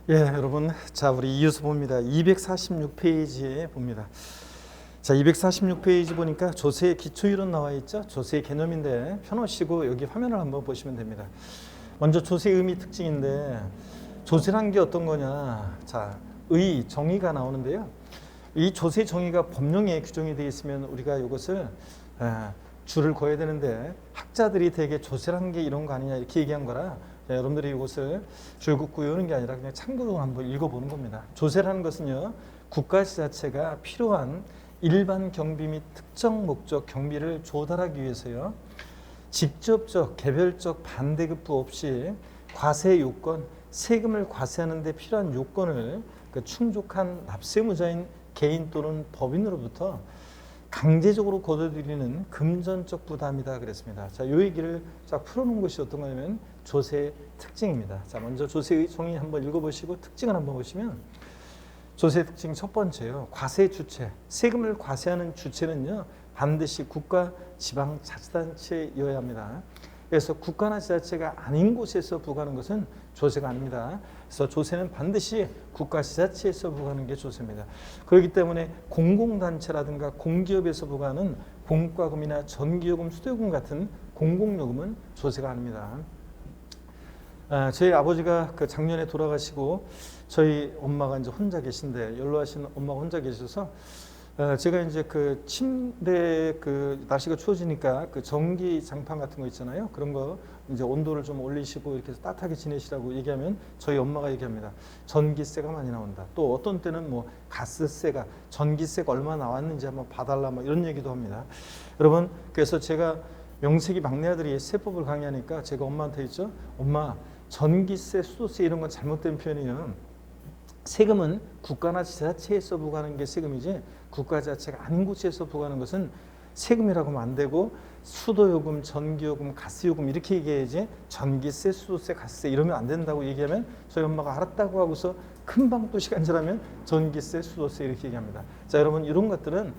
예, 여러분. 자, 우리 이어서 봅니다. 246페이지에 봅니다. 자, 246페이지 보니까 조세의 기초이론 나와 있죠. 조세의 개념인데 펴놓으시고 여기 화면을 한번 보시면 됩니다. 먼저 조세의 의미 특징인데 조세란 게 어떤 거냐. 자, 의, 정의가 나오는데요. 이 조세 정의가 법령에 규정이 되어 있으면 우리가 이것을 줄을 그어야 되는데 학자들이 되게 조세란 게 이런 거 아니냐 이렇게 얘기한 거라 여러분들이 이것을 줄 긋고 외우는 게 아니라 그냥 참고로 한번 읽어보는 겁니다. 조세라는 것은요, 국가 지자체가 필요한 일반 경비 및 특정 목적 경비를 조달하기 위해서요, 직접적, 개별적 반대급부 없이 과세 요건, 세금을 과세하는 데 필요한 요건을 충족한 납세무자인 개인 또는 법인으로부터 강제적으로 걷어들이는 금전적 부담이다 그랬습니다. 자, 이 얘기를 쫙 풀어놓은 것이 어떤 거냐면 조세의 특징입니다. 자, 먼저 조세의 정의 한번 읽어보시고 특징을 한번 보시면 조세의 특징 첫 번째요. 과세 주체, 세금을 과세하는 주체는요, 반드시 국가, 지방, 자치단체여야 합니다. 그래서 국가나 지자체가 아닌 곳에서 부과하는 것은 조세가 아닙니다. 그래서 조세는 반드시 국가, 지자체에서 부과하는 게 조세입니다. 그렇기 때문에 공공단체라든가 공기업에서 부과하는 공과금이나 전기요금, 수도요금 같은 공공요금은 조세가 아닙니다. 저희 아버지가 작년에 돌아가시고 저희 엄마가 이제 혼자 계신데, 연로하신 엄마가 혼자 계셔서 제가 이제 그 침대 날씨가 추워지니까 전기 장판 같은 거 있잖아요. 그런 거 이제 온도를 좀 올리시고 이렇게 따뜻하게 지내시라고 얘기하면 저희 엄마가 얘기합니다. 전기세가 많이 나온다. 또 어떤 때는 뭐 가스세가, 전기세가 얼마 나왔는지 한번 봐달라 뭐 이런 얘기도 합니다. 여러분, 그래서 제가 명색이 막내 아들이 세법을 강의하니까 제가 엄마한테 했죠. 엄마, 전기세, 수도세 이런 건 잘못된 표현이에요. 세금은 국가나 지자체에서 부과하는 게 세금이지 국가 자체가 아닌 곳에서 부과하는 것은 세금이라고 하면 안 되고, 수도요금, 전기요금, 가스요금 이렇게 얘기해야지 전기세, 수도세, 가스세 이러면 안 된다고 얘기하면 저희 엄마가 알았다고 하고서 금방 또 시간 지나면 전기세, 수도세 이렇게 얘기합니다. 자, 여러분, 이런 것들은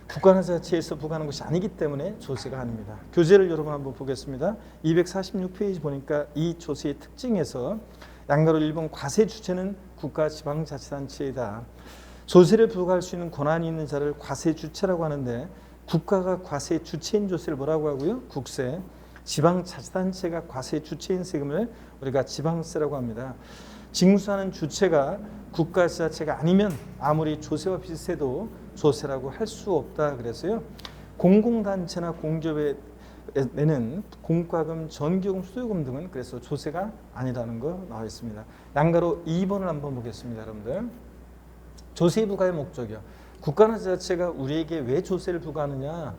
국가나 지자체에서 부과하는 것이 아니기 때문에 조세가 아닙니다. 교재를 여러분 한번 보겠습니다. 246페이지 보니까 이 조세의 특징에서 양가로 1번 과세 주체는 국가, 지방자치단체이다. 조세를 부과할 수 있는 권한이 있는 자를 과세 주체라고 하는데, 국가가 과세 주체인 조세를 뭐라고 하고요? 국세. 지방자치단체가 과세 주체인 세금을 우리가 지방세라고 합니다. 징수하는 주체가 국가, 지자체가 아니면 아무리 조세와 비슷해도 조세라고 할 수 없다 그래서요, 공공단체나 공기업에 내는 공과금, 전기요금, 수도요금 등은 그래서 조세가 아니라는 거 나와 있습니다. 양가로 2번을 한번 보겠습니다. 여러분들, 조세 부과의 목적이요. 국가나 지자체가 우리에게 왜 조세를 부과하느냐?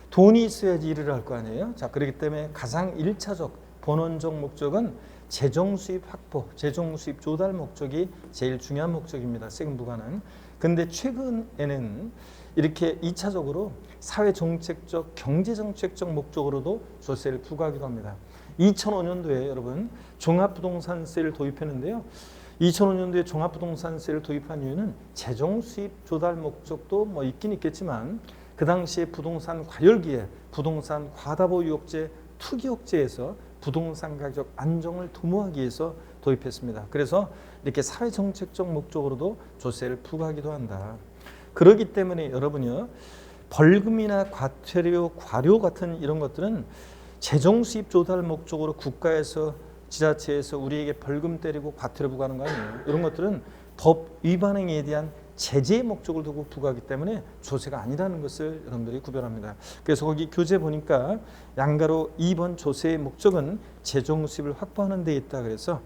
돈이 있어야지 일을 할 거 아니에요. 자, 그렇기 때문에 가장 1차적 본원적 목적은 재정 수입 확보, 재정 수입 조달 목적이 제일 중요한 목적입니다. 세금 부과는. 근데 최근에는 이렇게 2차적으로 사회정책적, 경제정책적 목적으로도 조세를 부과하기도 합니다. 2005년도에 여러분 종합부동산세를 도입했는데요. 2005년도에 종합부동산세를 도입한 이유는 재정 수입 조달 목적도 뭐 있긴 있겠지만, 그 당시에 부동산 과열기에 부동산 과다보 유혹제, 투기혹제에서 부동산 가격 안정을 도모하기 위해서 도입했습니다. 그래서 이렇게 사회정책적 목적으로도 조세를 부과하기도 한다. 그렇기 때문에 여러분이요, 벌금이나 과태료, 과료 같은 이런 것들은 재정 수입 조달 목적으로 국가에서, 지자체에서 우리에게 벌금 때리고 과태료 부과하는 거 아니에요. 이런 것들은 법 위반 행위에 대한 제재의 목적을 두고 부과하기 때문에 조세가 아니라는 것을 여러분들이 구별합니다. 그래서 거기 교재 보니까 양가로 2번 조세의 목적은 재정 수입을 확보하는 데 있다. 그래서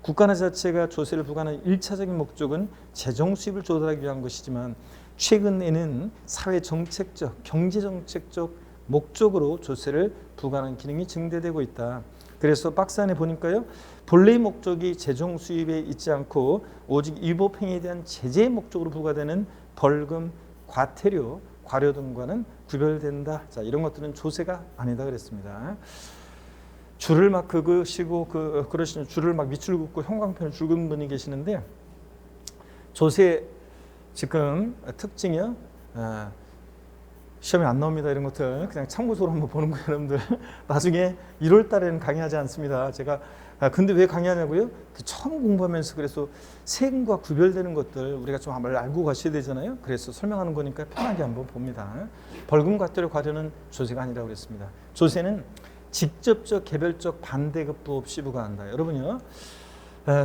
국가나 지자체가 조세를 부과하는 1차적인 목적은 재정 수입을 조달하기 위한 것이지만, 최근에는 사회정책적, 경제정책적 목적으로 조세를 부과하는 기능이 증대되고 있다. 그래서 박스 안에 보니까요, 본래의 목적이 재정 수입에 있지 않고 오직 위법 행위에 대한 제재의 목적으로 부과되는 벌금, 과태료, 과료 등과는 구별된다. 자, 이런 것들은 조세가 아니다 그랬습니다. 줄을 막 그으시고 그러시는, 줄을 막 밑줄 긋고 형광펜을 줄 긋는 분이 계시는데, 조세 지금 특징이요, 시험에 안 나옵니다. 이런 것들 그냥 참고적으로 한번 보는 거예요, 여러분들. 나중에 1월 달에는 강의하지 않습니다. 제가 근데 왜 강의하냐고요? 처음 공부하면서 그래서 세금과 구별되는 것들 우리가 좀 한번 알고 가셔야 되잖아요. 그래서 설명하는 거니까 편하게 한번 봅니다. 벌금 과태료 과료는 조세가 아니라고 그랬습니다. 조세는 직접적 개별적 반대급부 없이 부과한다. 여러분요,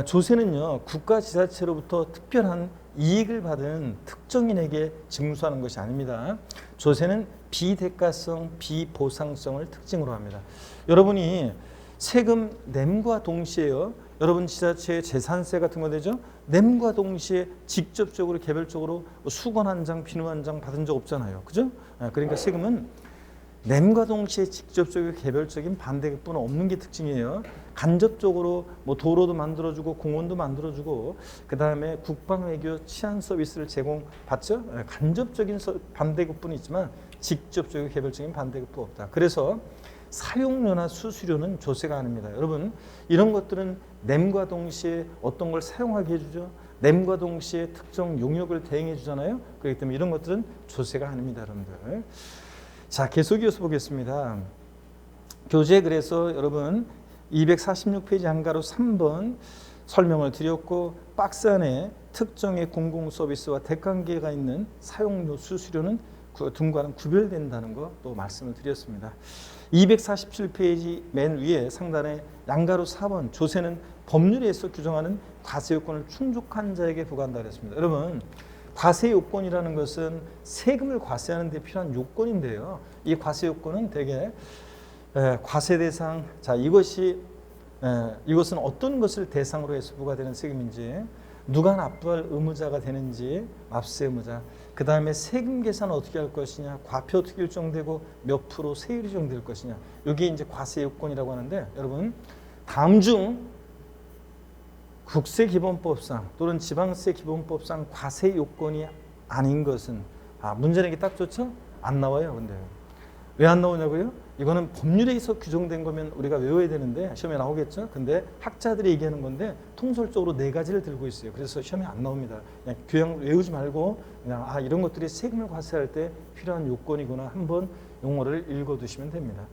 조세는요 국가 지자체로부터 특별한 이익을 받은 특정인에게 징수하는 것이 아닙니다. 조세는 비대가성, 비보상성을 특징으로 합니다. 여러분이 세금 냄과 동시에요, 여러분 지자체의 재산세 같은 거 되죠? 냄과 동시에 직접적으로 개별적으로 수건 한 장, 비누 한 장 받은 적 없잖아요. 그죠? 그러니까 세금은 냄과 동시에 직접적이고 개별적인 반대급부는 없는 게 특징이에요. 간접적으로 뭐 도로도 만들어주고 공원도 만들어주고 그 다음에 국방 외교 치안 서비스를 제공받죠. 간접적인 반대급부는 있지만 직접적이고 개별적인 반대급부 없다. 그래서 사용료나 수수료는 조세가 아닙니다. 여러분 이런 것들은 냄과 동시에 어떤 걸 사용하게 해주죠. 냄과 동시에 특정 용역을 대행해 주잖아요. 그렇기 때문에 이런 것들은 조세가 아닙니다, 여러분들. 자, 계속 이어서 보겠습니다. 교재 그래서 여러분 246페이지 한가로 3번 설명을 드렸고 박스 안에 특정의 공공서비스와 대관계가 있는 사용료, 수수료는 그 등과는 구별된다는 거 또 말씀을 드렸습니다. 247페이지 맨 위에 상단에 양가로 4번 조세는 법률에서 규정하는 과세 요건을 충족한 자에게 부과한다 그랬습니다. 여러분 과세 요건이라는 것은 세금을 과세하는 데 필요한 요건인데요. 이 과세 요건은 대개 과세 대상, 자 이것은 어떤 것을 대상으로 해서 부과되는 세금인지, 누가 납부할 의무자가 되는지, 납세 의무자, 그 다음에 세금 계산 어떻게 할 것이냐, 과표 어떻게 일정되고 몇 프로 세율이 일정될 것이냐, 이게 이제 과세 요건이라고 하는데, 여러분 다음 중 국세기본법상 또는 지방세기본법상 과세 요건이 아닌 것은, 문제 내기 딱 좋죠? 안 나와요. 근데 왜 안 나오냐고요? 이거는 법률에서 규정된 거면 우리가 외워야 되는데 시험에 나오겠죠? 근데 학자들이 얘기하는 건데 통설적으로 4가지를 들고 있어요. 그래서 시험에 안 나옵니다. 그냥 교양 외우지 말고 그냥 이런 것들이 세금을 과세할 때 필요한 요건이구나 한번 용어를 읽어두시면 됩니다.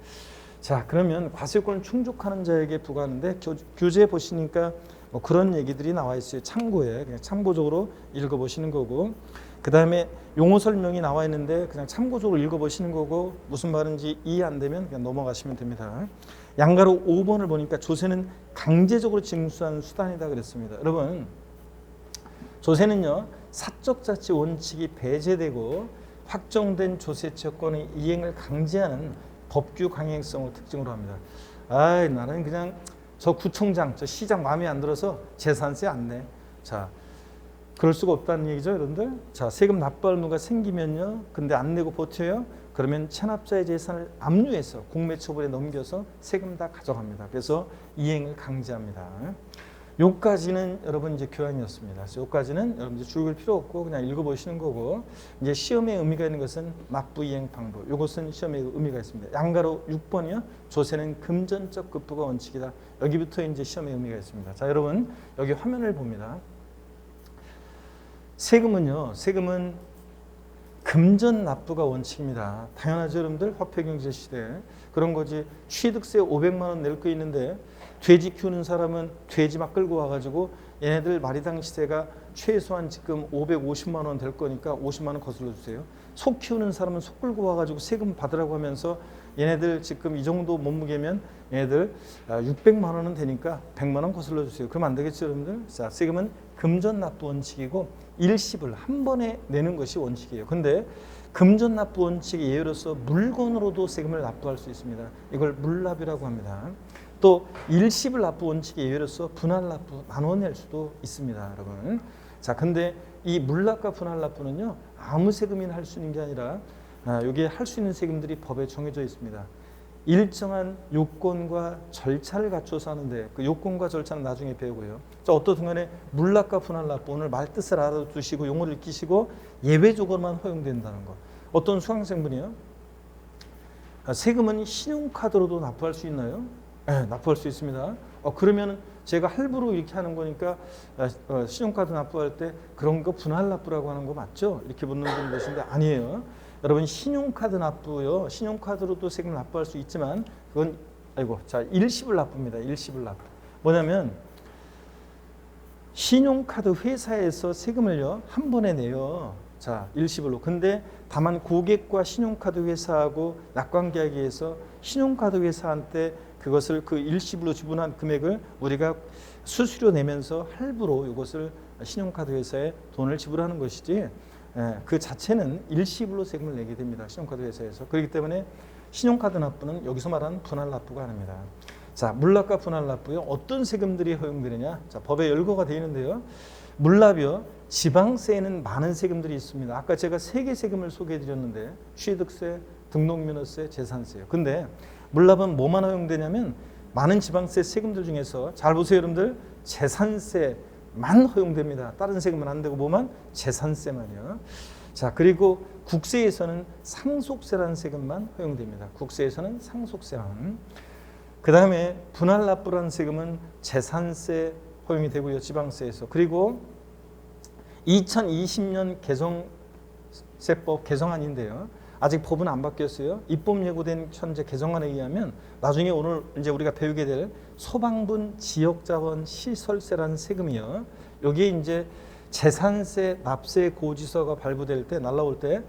자, 그러면 과세 요건을 충족하는 자에게 부과하는데 교재에 보시니까 뭐 그런 얘기들이 나와 있어요. 참고에 그냥 참고적으로 읽어보시는 거고, 그 다음에 용어 설명이 나와 있는데 그냥 참고적으로 읽어보시는 거고, 무슨 말인지 이해 안 되면 그냥 넘어가시면 됩니다. 양가로 5번을 보니까 조세는 강제적으로 징수하는 수단이다 그랬습니다. 여러분 조세는요 사적자치 원칙이 배제되고 확정된 조세처권의 이행을 강제하는 법규 강행성을 특징으로 합니다. 나는 그냥 저 구청장, 저 시장 마음에 안 들어서 재산세 안 내. 자, 그럴 수가 없다는 얘기죠, 여러분들. 자, 세금 납부할 의무가 생기면요, 근데 안 내고 버텨요. 그러면 체납자의 재산을 압류해서 공매처분에 넘겨서 세금 다 가져갑니다. 그래서 이행을 강제합니다. 요까지는 여러분 이제 교양이었습니다. 그래서 요까지는 여러분 이제 줄일 필요 없고 그냥 읽어보시는 거고, 이제 시험에 의미가 있는 것은 납부 이행 방법. 요것은 시험에 의미가 있습니다. 양가로 6번이요. 조세는 금전적 급부가 원칙이다. 여기부터 이제 시험에 의미가 있습니다. 자, 여러분 여기 화면을 봅니다. 세금은 금전 납부가 원칙입니다. 당연하죠, 여러분들. 화폐경제 시대 그런 거지. 취득세 500만 원 낼 거 있는데 돼지 키우는 사람은 돼지 막 끌고 와가지고 얘네들 마리당 시세가 최소한 지금 550만 원 될 거니까 50만 원 거슬러 주세요. 소 키우는 사람은 소 끌고 와가지고 세금 받으라고 하면서 얘네들 지금 이 정도 몸무게면 얘네들 600만 원은 되니까 100만 원 거슬러 주세요. 그러면 안 되겠죠, 여러분들? 자, 세금은 금전 납부 원칙이고 일시불 한 번에 내는 것이 원칙이에요. 근데 금전 납부 원칙의 예로서 물건으로도 세금을 납부할 수 있습니다. 이걸 물납이라고 합니다. 또 일시불 납부 원칙의 예로서 분할 납부 나눠 낼 수도 있습니다, 여러분. 자, 근데 이 물납과 분할 납부는요 아무 세금이나 할 수 있는 게 아니라 여기에 할 수 있는 세금들이 법에 정해져 있습니다. 일정한 요건과 절차를 갖춰서 하는데 그 요건과 절차는 나중에 배우고요. 자, 어떤 순간에 물납과 분할 납부, 오늘 말 뜻을 알아두시고 용어를 익히시고 예외적으로만 허용된다는 것. 어떤 수강생분이요, 세금은 신용카드로도 납부할 수 있나요? 네, 납부할 수 있습니다. 그러면 제가 할부로 이렇게 하는 거니까 신용카드 납부할 때 그런 거 분할 납부라고 하는 거 맞죠? 이렇게 묻는 분이 계신데 아니에요. 여러분 신용카드 납부요. 신용카드로도 세금을 납부할 수 있지만 그건 자 일시불 납부입니다. 일시불 납부. 뭐냐면 신용카드 회사에서 세금을요 한 번에 내요. 자 일시불로. 근데 다만 고객과 신용카드 회사하고 약관계약에서 신용카드 회사한테 그것을 그 일시불로 지불한 금액을 우리가 수수료 내면서 할부로 이것을 신용카드 회사에 돈을 지불하는 것이지 그 자체는 일시불로 세금을 내게 됩니다. 신용카드 회사에서. 그렇기 때문에 신용카드 납부는 여기서 말하는 분할 납부가 아닙니다. 자, 물납과 분할 납부요. 어떤 세금들이 허용되느냐? 자, 법에 열거가 되어 있는데요. 물납이요. 지방세에는 많은 세금들이 있습니다. 아까 제가 3개 세금을 소개해 드렸는데 취득세, 등록면허세, 재산세요. 근데 물납은 뭐만 허용되냐면 많은 지방세 세금들 중에서 잘 보세요, 여러분들. 재산세만 허용됩니다. 다른 세금은 안 되고 뭐만? 재산세만요. 자, 그리고 국세에서는 상속세라는 세금만 허용됩니다. 국세에서는 상속세만. 그 다음에 분할 납부라는 세금은 재산세 허용이 되고요. 지방세에서. 그리고 2020년 개정세법 개정안인데요. 아직 법은 안 바뀌었어요. 입법 예고된 현재 개정안에 의하면 나중에 오늘 이제 우리가 배우게 될 소방분 지역자원 시설세라는 세금이요. 여기에 이제 재산세 납세 고지서가 발부될 때 날라올 때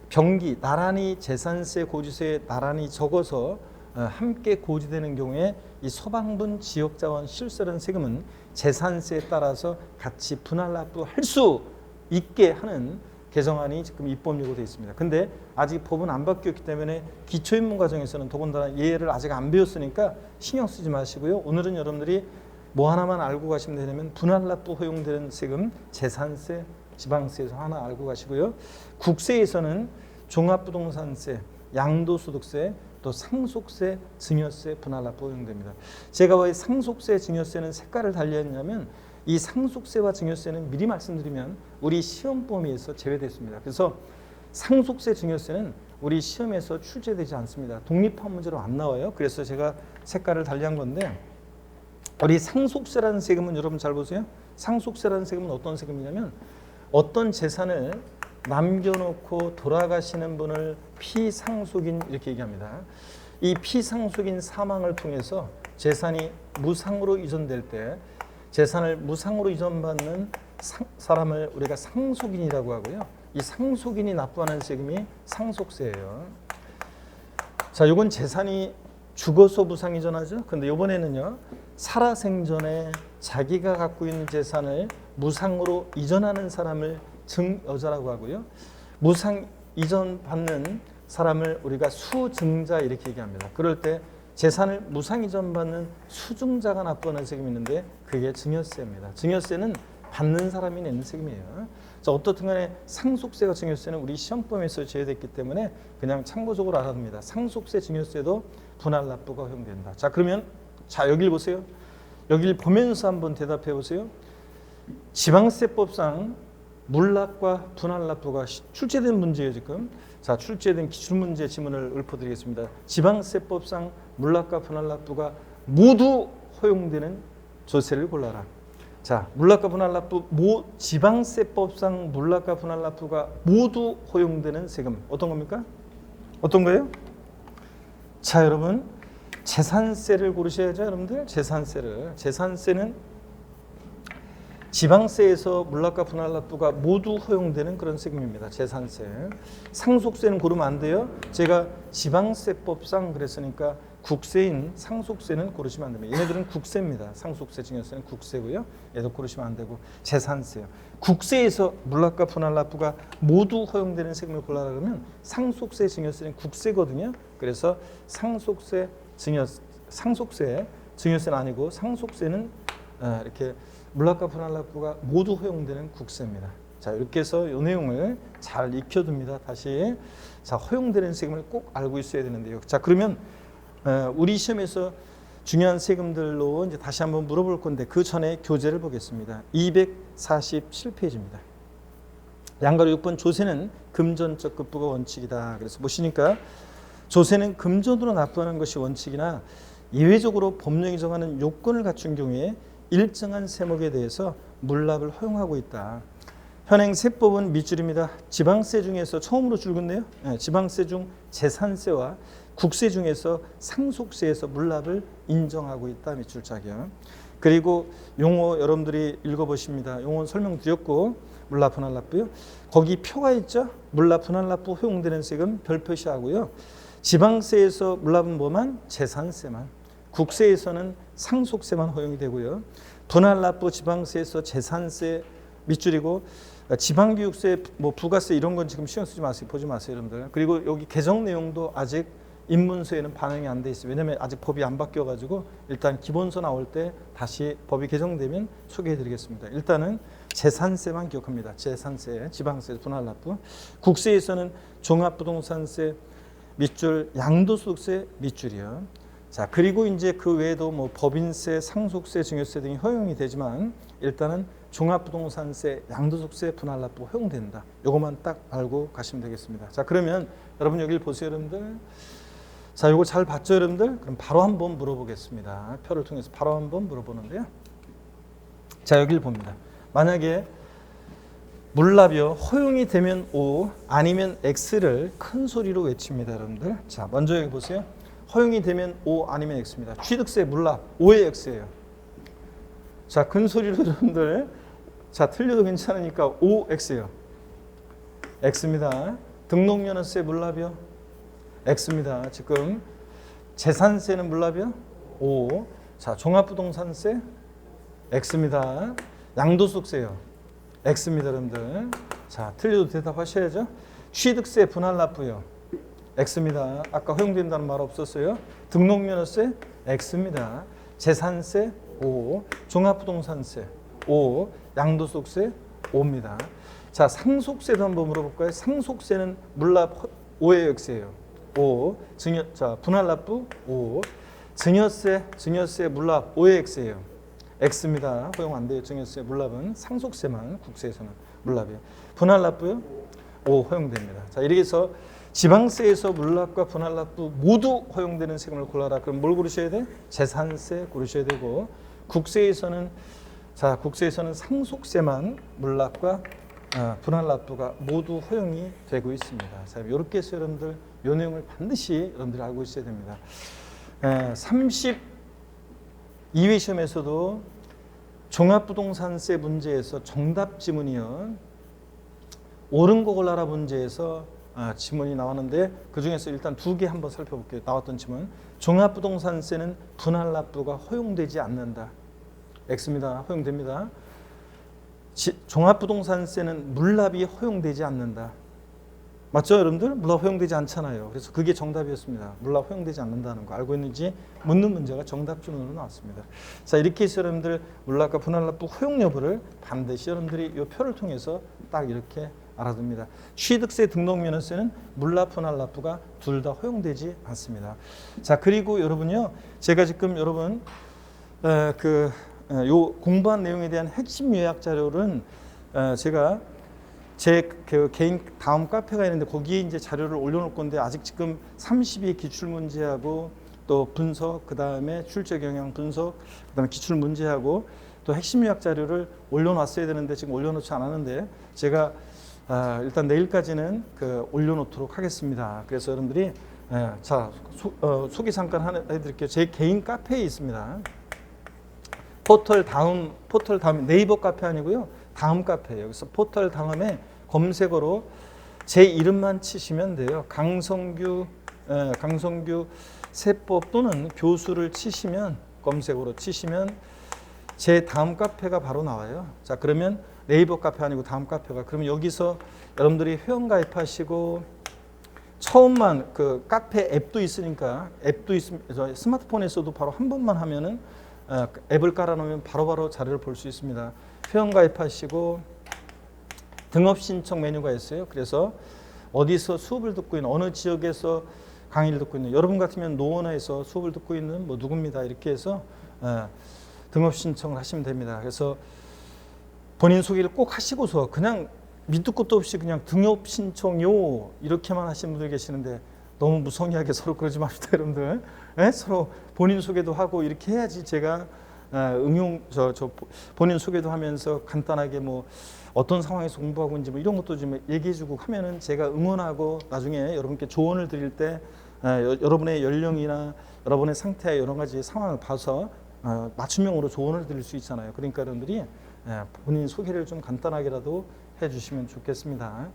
병기 나란히 재산세 고지서에 나란히 적어서 함께 고지되는 경우에 이 소방분 지역자원 시설세라는 세금은 재산세에 따라서 같이 분할 납부할 수 있게 하는 개정안이 지금 입법 예고되어 있습니다. 근데 아직 법은 안 바뀌었기 때문에 기초입문 과정에서는 더군다나 예를 아직 안 배웠으니까 신경 쓰지 마시고요. 오늘은 여러분들이 뭐 하나만 알고 가시면 되냐면 분할 납부 허용되는 세금 재산세, 지방세에서 하나 알고 가시고요. 국세에서는 종합부동산세, 양도소득세, 또 상속세, 증여세, 분할 납부 허용됩니다. 제가 왜 상속세, 증여세는 색깔을 달리했냐면 이 상속세와 증여세는 미리 말씀드리면 우리 시험 범위에서 제외됐습니다. 그래서 상속세, 증여세는 우리 시험에서 출제되지 않습니다. 독립한 문제로 안 나와요. 그래서 제가 색깔을 달리한 건데 우리 상속세라는 세금은 여러분 잘 보세요. 상속세라는 세금은 어떤 세금이냐면 어떤 재산을 남겨놓고 돌아가시는 분을 피상속인 이렇게 얘기합니다. 이 피상속인 사망을 통해서 재산이 무상으로 이전될 때 재산을 무상으로 이전받는 사람을 우리가 상속인이라고 하고요. 이 상속인이 납부하는 세금이 상속세예요. 자, 이건 재산이 죽어서 무상 이전하죠. 근데 이번에는요. 살아생전에 자기가 갖고 있는 재산을 무상으로 이전하는 사람을 증여자라고 하고요. 무상 이전 받는 사람을 우리가 수증자 이렇게 얘기합니다. 그럴 때 재산을 무상 이전 받는 수증자가 납부하는 세금이 있는데 그게 증여세입니다. 증여세는 받는 사람이 내는 세금이에요. 자, 어떻든 간에 상속세와 증여세는 우리 시험범위에서 제외됐기 때문에 그냥 참고적으로 알아둡니다. 상속세, 증여세도 분할 납부가 허용된다. 자, 그러면 자, 여길 보세요. 여길 보면서 한번 대답해 보세요. 지방세법상 물납과 분할 납부가 출제된 문제예요, 지금. 자, 출제된 기출문제 지문을 읊어드리겠습니다. 지방세법상 물납과 분할 납부가 모두 허용되는 조세를 골라라. 자, 물납과 분할 납부, 지방세법상 물납과 분할 납부가 모두 허용되는 세금. 어떤 겁니까? 어떤 거예요? 자, 여러분. 재산세를 고르셔야죠, 여러분들. 재산세는 지방세에서 물납과 분할 납부가 모두 허용되는 그런 세금입니다. 재산세. 상속세는 고르면 안 돼요. 제가 지방세법상 그랬으니까 국세인 상속세는 고르시면 안 됩니다. 얘네들은 국세입니다. 상속세, 증여세는 국세고요. 얘도 고르시면 안 되고 재산세요. 국세에서 물납과 분할 납부가 모두 허용되는 세금을 골라라 그러면 상속세, 증여세는 국세거든요. 그래서 상속세, 증여세는 아니고 상속세는 이렇게 물납과 분할 납부가 모두 허용되는 국세입니다. 자, 이렇게 해서 이 내용을 잘 익혀둡니다. 다시. 자, 허용되는 세금을 꼭 알고 있어야 되는데요. 자, 그러면 우리 시험에서 중요한 세금들로 이제 다시 한번 물어볼 건데 그 전에 교재를 보겠습니다. 247페이지입니다. 양가로 6번 조세는 금전적 급부가 원칙이다. 그래서 보시니까 조세는 금전으로 납부하는 것이 원칙이나 예외적으로 법령이 정하는 요건을 갖춘 경우에 일정한 세목에 대해서 물납을 허용하고 있다. 현행 세법은 밑줄입니다. 지방세 중에서 처음으로 줄근데요. 지방세 중 재산세와 국세 중에서 상속세에서 물납을 인정하고 있다. 밑줄짝이요. 그리고 용어 여러분들이 읽어보십니다. 용어 설명드렸고 물납 분할납부요. 거기 표가 있죠. 물납 분할납부 허용되는 세금 별 표시하고요. 지방세에서 물납은 뭐만? 재산세만. 국세에서는 상속세만 허용이 되고요. 분할납부 지방세에서 재산세 밑줄이고 지방교육세, 뭐 부가세 이런 건 지금 신경 쓰지 마세요. 보지 마세요, 여러분들. 그리고 여기 개정 내용도 아직 입문서에는 반영이 안 돼 있어요. 왜냐하면 아직 법이 안 바뀌어가지고 일단 기본서 나올 때 다시 법이 개정되면 소개해드리겠습니다. 일단은 재산세만 기억합니다. 재산세, 지방세, 분할납부. 국세에서는 종합부동산세 밑줄, 양도소득세 밑줄이요. 자, 그리고 이제 그 외에도 뭐 법인세, 상속세, 증여세 등이 허용이 되지만 일단은 종합부동산세, 양도소득세, 분할납부 허용된다. 요것만 딱 알고 가시면 되겠습니다. 자, 그러면 여러분 여기를 보세요, 여러분들. 자, 요거 잘 봤죠, 여러분들? 그럼 바로 한번 물어보겠습니다. 표를 통해서 바로 한번 물어보는데요. 자, 여기를 봅니다. 만약에 물납이요 허용이 되면 O 아니면 X를 큰 소리로 외칩니다, 여러분들. 자, 먼저 여기 보세요. 허용이 되면 O 아니면 X입니다. 취득세 물납 O의 X예요. 자, 큰 소리로 여러분들. 자, 틀려도 괜찮으니까 OX예요. X입니다. 등록면허세 물납이요. X입니다. 지금 재산세는 물납이요. O. 자, 종합부동산세 X입니다. 양도소득세요. X입니다, 여러분들. 자, 틀려도 대답하셔야죠. 취득세 분할납부요. X입니다. 아까 허용된다는 말 없었어요. 등록면허세 X입니다. 재산세 O. 종합부동산세 O. 양도소득세 O입니다. 자, 상속세도 한번 물어볼까요? 상속세는 물납 O의 X예요. O. 자, 분할납부 O. 증여세 물납 O의 X예요. X입니다. 허용 안 돼요. 증여세 물납은 상속세만 국세에서는 물납이에요. 분할납부요? O 허용됩니다. 자, 이렇게 해서 지방세에서 물납과 분할납부 모두 허용되는 세금을 골라라. 그럼 뭘 고르셔야 돼? 재산세 고르셔야 되고 국세에서는 상속세만 물납과 분할납부가 모두 허용이 되고 있습니다. 자, 이렇게 해서 여러분들 이 내용을 반드시 여러분들이 알고 있어야 됩니다. 32회 시험에서도 종합부동산세 문제에서 정답 지문이요. 옳은 거 골라라 문제에서 지문이 나왔는데 그중에서 일단 2개 한번 살펴볼게요. 나왔던 지문. 종합부동산세는 분할납부가 허용되지 않는다. X입니다. 허용됩니다. 종합부동산세는 물납이 허용되지 않는다. 맞죠, 여러분들? 물납 허용되지 않잖아요. 그래서 그게 정답이었습니다. 물납 허용되지 않는다는 거 알고 있는지 묻는 문제가 정답 지문으로 나왔습니다. 자, 이렇게 해서 여러분들 물납과 분할납부 허용 여부를 반드시 여러분들이 이 표를 통해서 딱 이렇게 알아둡니다. 취득세, 등록면허세는 물납, 분할납부가 둘 다 허용되지 않습니다. 자, 그리고 여러분요, 제가 지금 여러분 요 공부한 내용에 대한 핵심 요약 자료는 제가 제 개인 다음 카페가 있는데 거기에 이제 자료를 올려놓을 건데 아직 지금 32 기출 문제하고 또 분석, 그 다음에 출제 영향 분석, 그 다음에 기출 문제하고 또 핵심 요약 자료를 올려놨어야 되는데 지금 올려놓지 않았는데 제가 일단 내일까지는 올려놓도록 하겠습니다. 그래서 여러분들이 자 소개 잠깐 해드릴게요. 제 개인 카페에 있습니다. 포털 다음 네이버 카페 아니고요. 다음 카페예요. 그래서 포털 다음에 검색어로 제 이름만 치시면 돼요. 강성규 세법 또는 교수를 치시면 검색어로 치시면 제 다음 카페가 바로 나와요. 자, 그러면 네이버 카페 아니고 다음 카페가 그러면 여기서 여러분들이 회원 가입하시고 처음만 그 카페 앱도 있으니까 스마트폰에서도 바로 한 번만 하면은 앱을 깔아놓으면 바로바로 자료를 볼 수 있습니다. 회원 가입하시고 등업 신청 메뉴가 있어요. 그래서 어디서 수업을 듣고 있는 어느 지역에서 강의를 듣고 있는 여러분 같으면 노원에서 수업을 듣고 있는 뭐 누구입니다. 이렇게 해서 등업 신청을 하시면 됩니다. 그래서 본인 소개를 꼭 하시고서 그냥 밑도 끝도 없이 그냥 등업 신청요 이렇게만 하시는 분들 계시는데 너무 무성의하게 서로 그러지 맙시다, 여러분들. 서로 본인 소개도 하고 이렇게 해야지 제가 본인 소개도 하면서 간단하게 뭐 어떤 상황에서 공부하고 있는지 뭐 이런 것도 좀 얘기해주고 하면은 제가 응원하고 나중에 여러분께 조언을 드릴 때 여러분의 연령이나 여러분의 상태 여러 가지 상황을 봐서 맞춤형으로 조언을 드릴 수 있잖아요. 그러니까 여러분들이 본인 소개를 좀 간단하게라도 해주시면 좋겠습니다.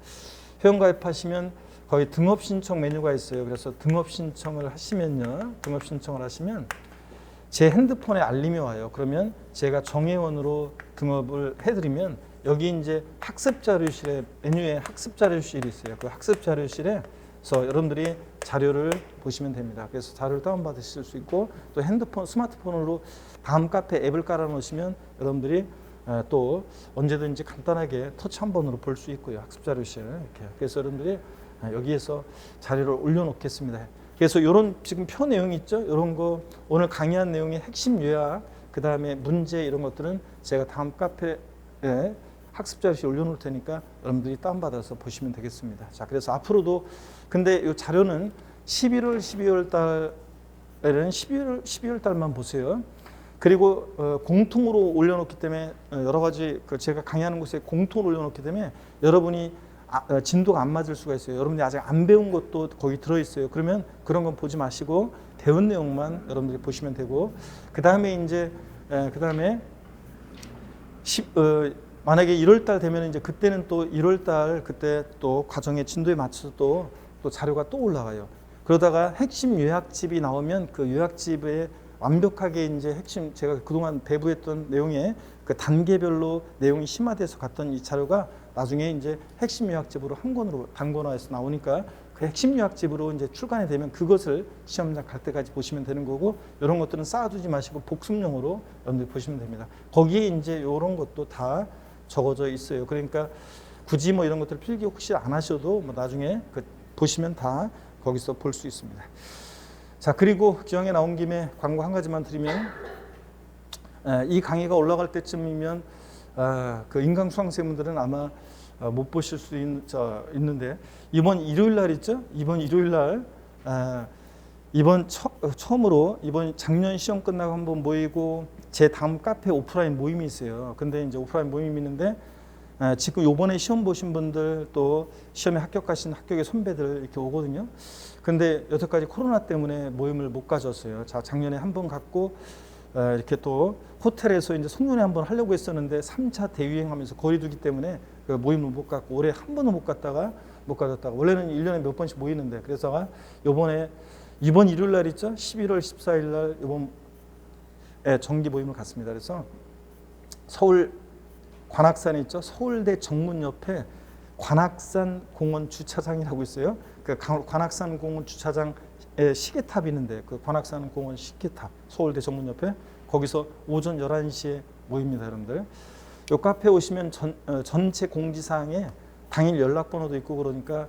회원가입하시면 거의 등업 신청 메뉴가 있어요. 그래서 등업 신청을 하시면요, 등업 신청을 하시면 제 핸드폰에 알림이 와요. 그러면 제가 정회원으로 등업을 해드리면 여기 이제 학습 자료실에 메뉴에 학습 자료실이 있어요. 그 학습 자료실에서 여러분들이 자료를 보시면 됩니다. 그래서 자료를 다운받으실 수 있고 또 핸드폰, 스마트폰으로 다음 카페 앱을 깔아 놓으시면 여러분들이 또 언제든지 간단하게 터치 한 번으로 볼 수 있고요. 학습 자료실 이렇게. 그래서 여러분들이 여기에서 자료를 올려놓겠습니다. 그래서 이런 지금 표 내용 있죠? 이런 거 오늘 강의한 내용의 핵심 요약, 그 다음에 문제 이런 것들은 제가 다음 카페에 학습 자료실 올려놓을 테니까 여러분들이 다운받아서 보시면 되겠습니다. 자, 그래서 앞으로도 근데 이 자료는 11월, 12월 달에는 12월 달만 보세요. 그리고 공통으로 올려놓기 때문에 여러 가지 제가 강의하는 곳에 공통으로 올려놓기 때문에 여러분이 진도가 안 맞을 수가 있어요. 여러분들이 아직 안 배운 것도 거기 들어있어요. 그러면 그런 건 보지 마시고 배운 내용만 여러분들이 보시면 되고 그 다음에 이제 만약에 1월달 되면 이제 그때는 또 1월달 그때 또 과정의 진도에 맞춰서 또 자료가 또 올라가요. 그러다가 핵심 요약집이 나오면 그 요약집에 완벽하게 이제 핵심 제가 그동안 배부했던 내용에 그 단계별로 내용이 심화돼서 갔던 이 자료가 나중에 이제 핵심 요약집으로 한 권으로 단권화해서 나오니까 그 핵심 요약집으로 이제 출간이 되면 그것을 시험장 갈 때까지 보시면 되는 거고 이런 것들은 쌓아두지 마시고 복습용으로 여러분들 보시면 됩니다. 거기에 이제 이런 것도 다 적어져 있어요. 그러니까 굳이 뭐 이런 것들 필기 혹시 안 하셔도 뭐 나중에 보시면 다 거기서 볼 수 있습니다. 자, 그리고 기왕에 나온 김에 광고 한 가지만 드리면 이 강의가 올라갈 때쯤이면 그 인강 수강생분들은 아마 못 보실 수 있는데 이번 일요일 날 있죠? 이번 일요일 날 처음으로 이번 작년 시험 끝나고 한번 모이고 제 다음 카페 오프라인 모임이 있어요. 근데 이제 오프라인 모임이 있는데 지금 요번에 시험 보신 분들 또 시험에 합격하신 합격의 선배들 이렇게 오거든요. 근데 여태까지 코로나 때문에 모임을 못 가졌어요. 자, 작년에 한 번 갔고 이렇게 또 호텔에서 이제 송년회 한번 하려고 했었는데 3차 대유행하면서 거리 두기 때문에 그 모임을 못 갔고 올해 한 번도 못 가졌다가 원래는 1년에 몇 번씩 모이는데 그래서 이번 일요일 날 있죠? 11월 14일 날 이번 정기 모임을 갔습니다. 그래서 서울 관악산에 있죠? 서울대 정문 옆에 관악산 공원 주차장이라고 있어요. 그 관악산 공원 주차장에 시계탑이 있는데 그 관악산 공원 시계탑 서울대 정문 옆에 거기서 오전 11시에 모입니다, 여러분들. 요 카페 오시면 전체 공지사항에 당일 연락번호도 있고 그러니까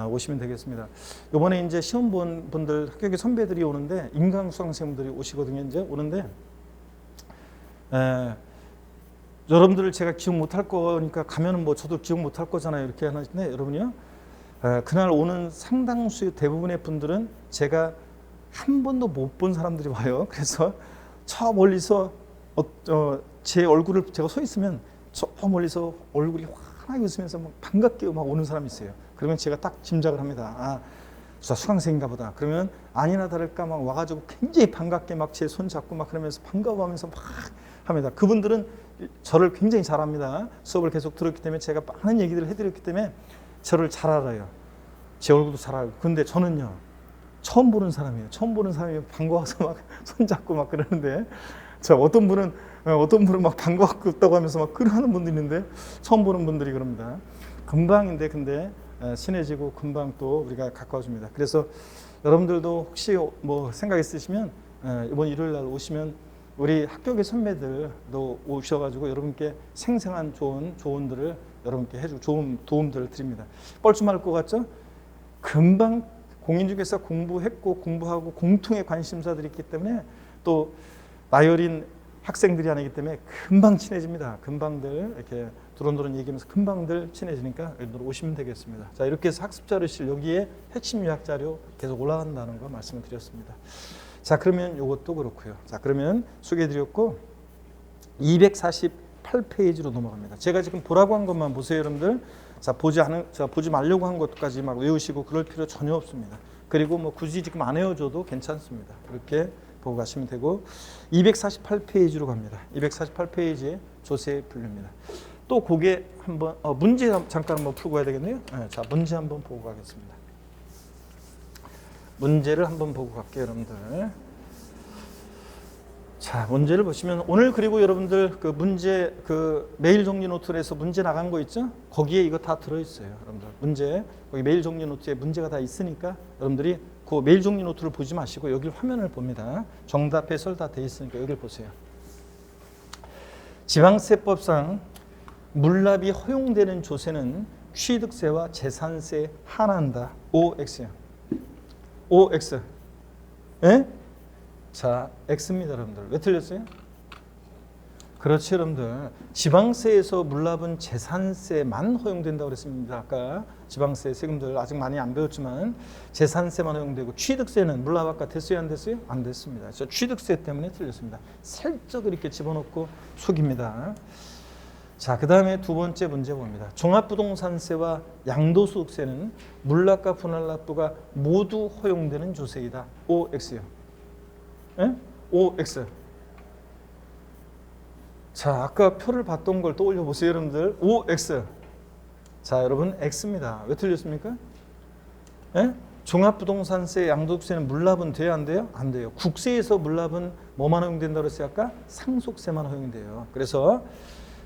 오시면 되겠습니다. 요번에 이제 시험 본 분들 합격의 선배들이 오는데 인강 수강생분들이 오시거든요. 이제 오는데 여러분들을 제가 기억 못할 거니까 가면은 뭐 저도 기억 못할 거잖아요. 이렇게 하는데 여러분이요. 그날 오는 상당수 대부분의 분들은 제가 한 번도 못 본 사람들이 와요. 그래서 저 멀리서 제 얼굴을 제가 서 있으면 저 멀리서 얼굴이 환하게 웃으면서 막 반갑게 막 오는 사람이 있어요. 그러면 제가 딱 짐작을 합니다. 저 수강생인가 보다. 그러면 아니나 다를까 막 와가지고 굉장히 반갑게 막 제 손 잡고 막 그러면서 반가워하면서 막 합니다. 그분들은 저를 굉장히 잘 압니다. 수업을 계속 들었기 때문에 제가 많은 얘기들을 해드렸기 때문에 저를 잘 알아요. 제 얼굴도 잘 알고. 근데 저는요, 처음 보는 사람이에요. 처음 보는 사람이 반가워서 막 손잡고 막 그러는데, 어떤 분은 막 반가웠다고 하면서 막 그러는 분도 있는데, 처음 보는 분들이 그럽니다. 금방인데, 근데 친해지고 금방 또 우리가 가까워집니다. 그래서 여러분들도 혹시 뭐 생각 있으시면, 이번 일요일 날 오시면 우리 합격의 선배들도 오셔가지고 여러분께 생생한 좋은 조언들을 여러분께 해주고 좋은 도움들을 드립니다. 뻘쭘할 것 같죠? 금방 공인중개사 공부했고 공부하고 공통의 관심사들이 있기 때문에 또 나이 어린 학생들이 아니기 때문에 금방 친해집니다. 금방들 이렇게 도론도론 얘기하면서 금방들 친해지니까 여러분들 오시면 되겠습니다. 자, 이렇게 해서 학습자료실 여기에 핵심 요약 자료 계속 올라간다는 거 말씀을 드렸습니다. 자, 그러면 이것도 그렇고요. 자, 그러면 소개해드렸고 248페이지로 넘어갑니다. 제가 지금 보라고 한 것만 보세요, 여러분들. 자, 보지 말려고 한 것까지 막 외우시고 그럴 필요 전혀 없습니다. 그리고 뭐 굳이 지금 안 외워줘도 괜찮습니다. 이렇게 보고 가시면 되고 248페이지로 갑니다. 248페이지에 조세의 분류입니다. 또 그게 한번 문제 잠깐 한번 풀고 가야 되겠네요. 네, 자, 문제 한번 보고 가겠습니다. 문제를 한번 보고 갈게요, 여러분들. 자, 문제를 보시면 오늘 그리고 여러분들 그 문제 그 메일 정리 노트에서 문제 나간 거 있죠? 거기에 이거 다 들어 있어요, 여러분들. 문제 거기 메일 정리 노트에 문제가 다 있으니까 여러분들이 그 메일 정리 노트를 보지 마시고 여기 화면을 봅니다. 정답 해설 다 돼 있으니까 여기를 보세요. 지방세법상 물납이 허용되는 조세는 취득세와 재산세 하나한다. OX요. OX. 예? 자, X입니다, 여러분들. 왜 틀렸어요? 그렇죠, 여러분들. 지방세에서 물납은 재산세만 허용된다고 그랬습니다. 아까 지방세 세금들 아직 많이 안 배웠지만 재산세만 허용되고 취득세는 물납 아까 됐어요, 안 됐어요? 안 됐습니다. 저 취득세 때문에 틀렸습니다. 살짝 이렇게 집어넣고 속입니다. 자, 그 다음에 두 번째 문제 봅니다. 종합부동산세와 양도소득세는 물납과 분할납부가 모두 허용되는 조세이다. OX요. 예? OX. 자, 아까 표를 봤던 걸 떠올려 보세요, 여러분들. OX. 자, 여러분 X입니다. 왜 틀렸습니까? 예? 종합부동산세, 양도소득세는 물납은 돼야 안 돼요? 안 돼요. 국세에서 물납은 뭐만 허용된다고 그랬어요? 아까 상속세만 허용돼요. 그래서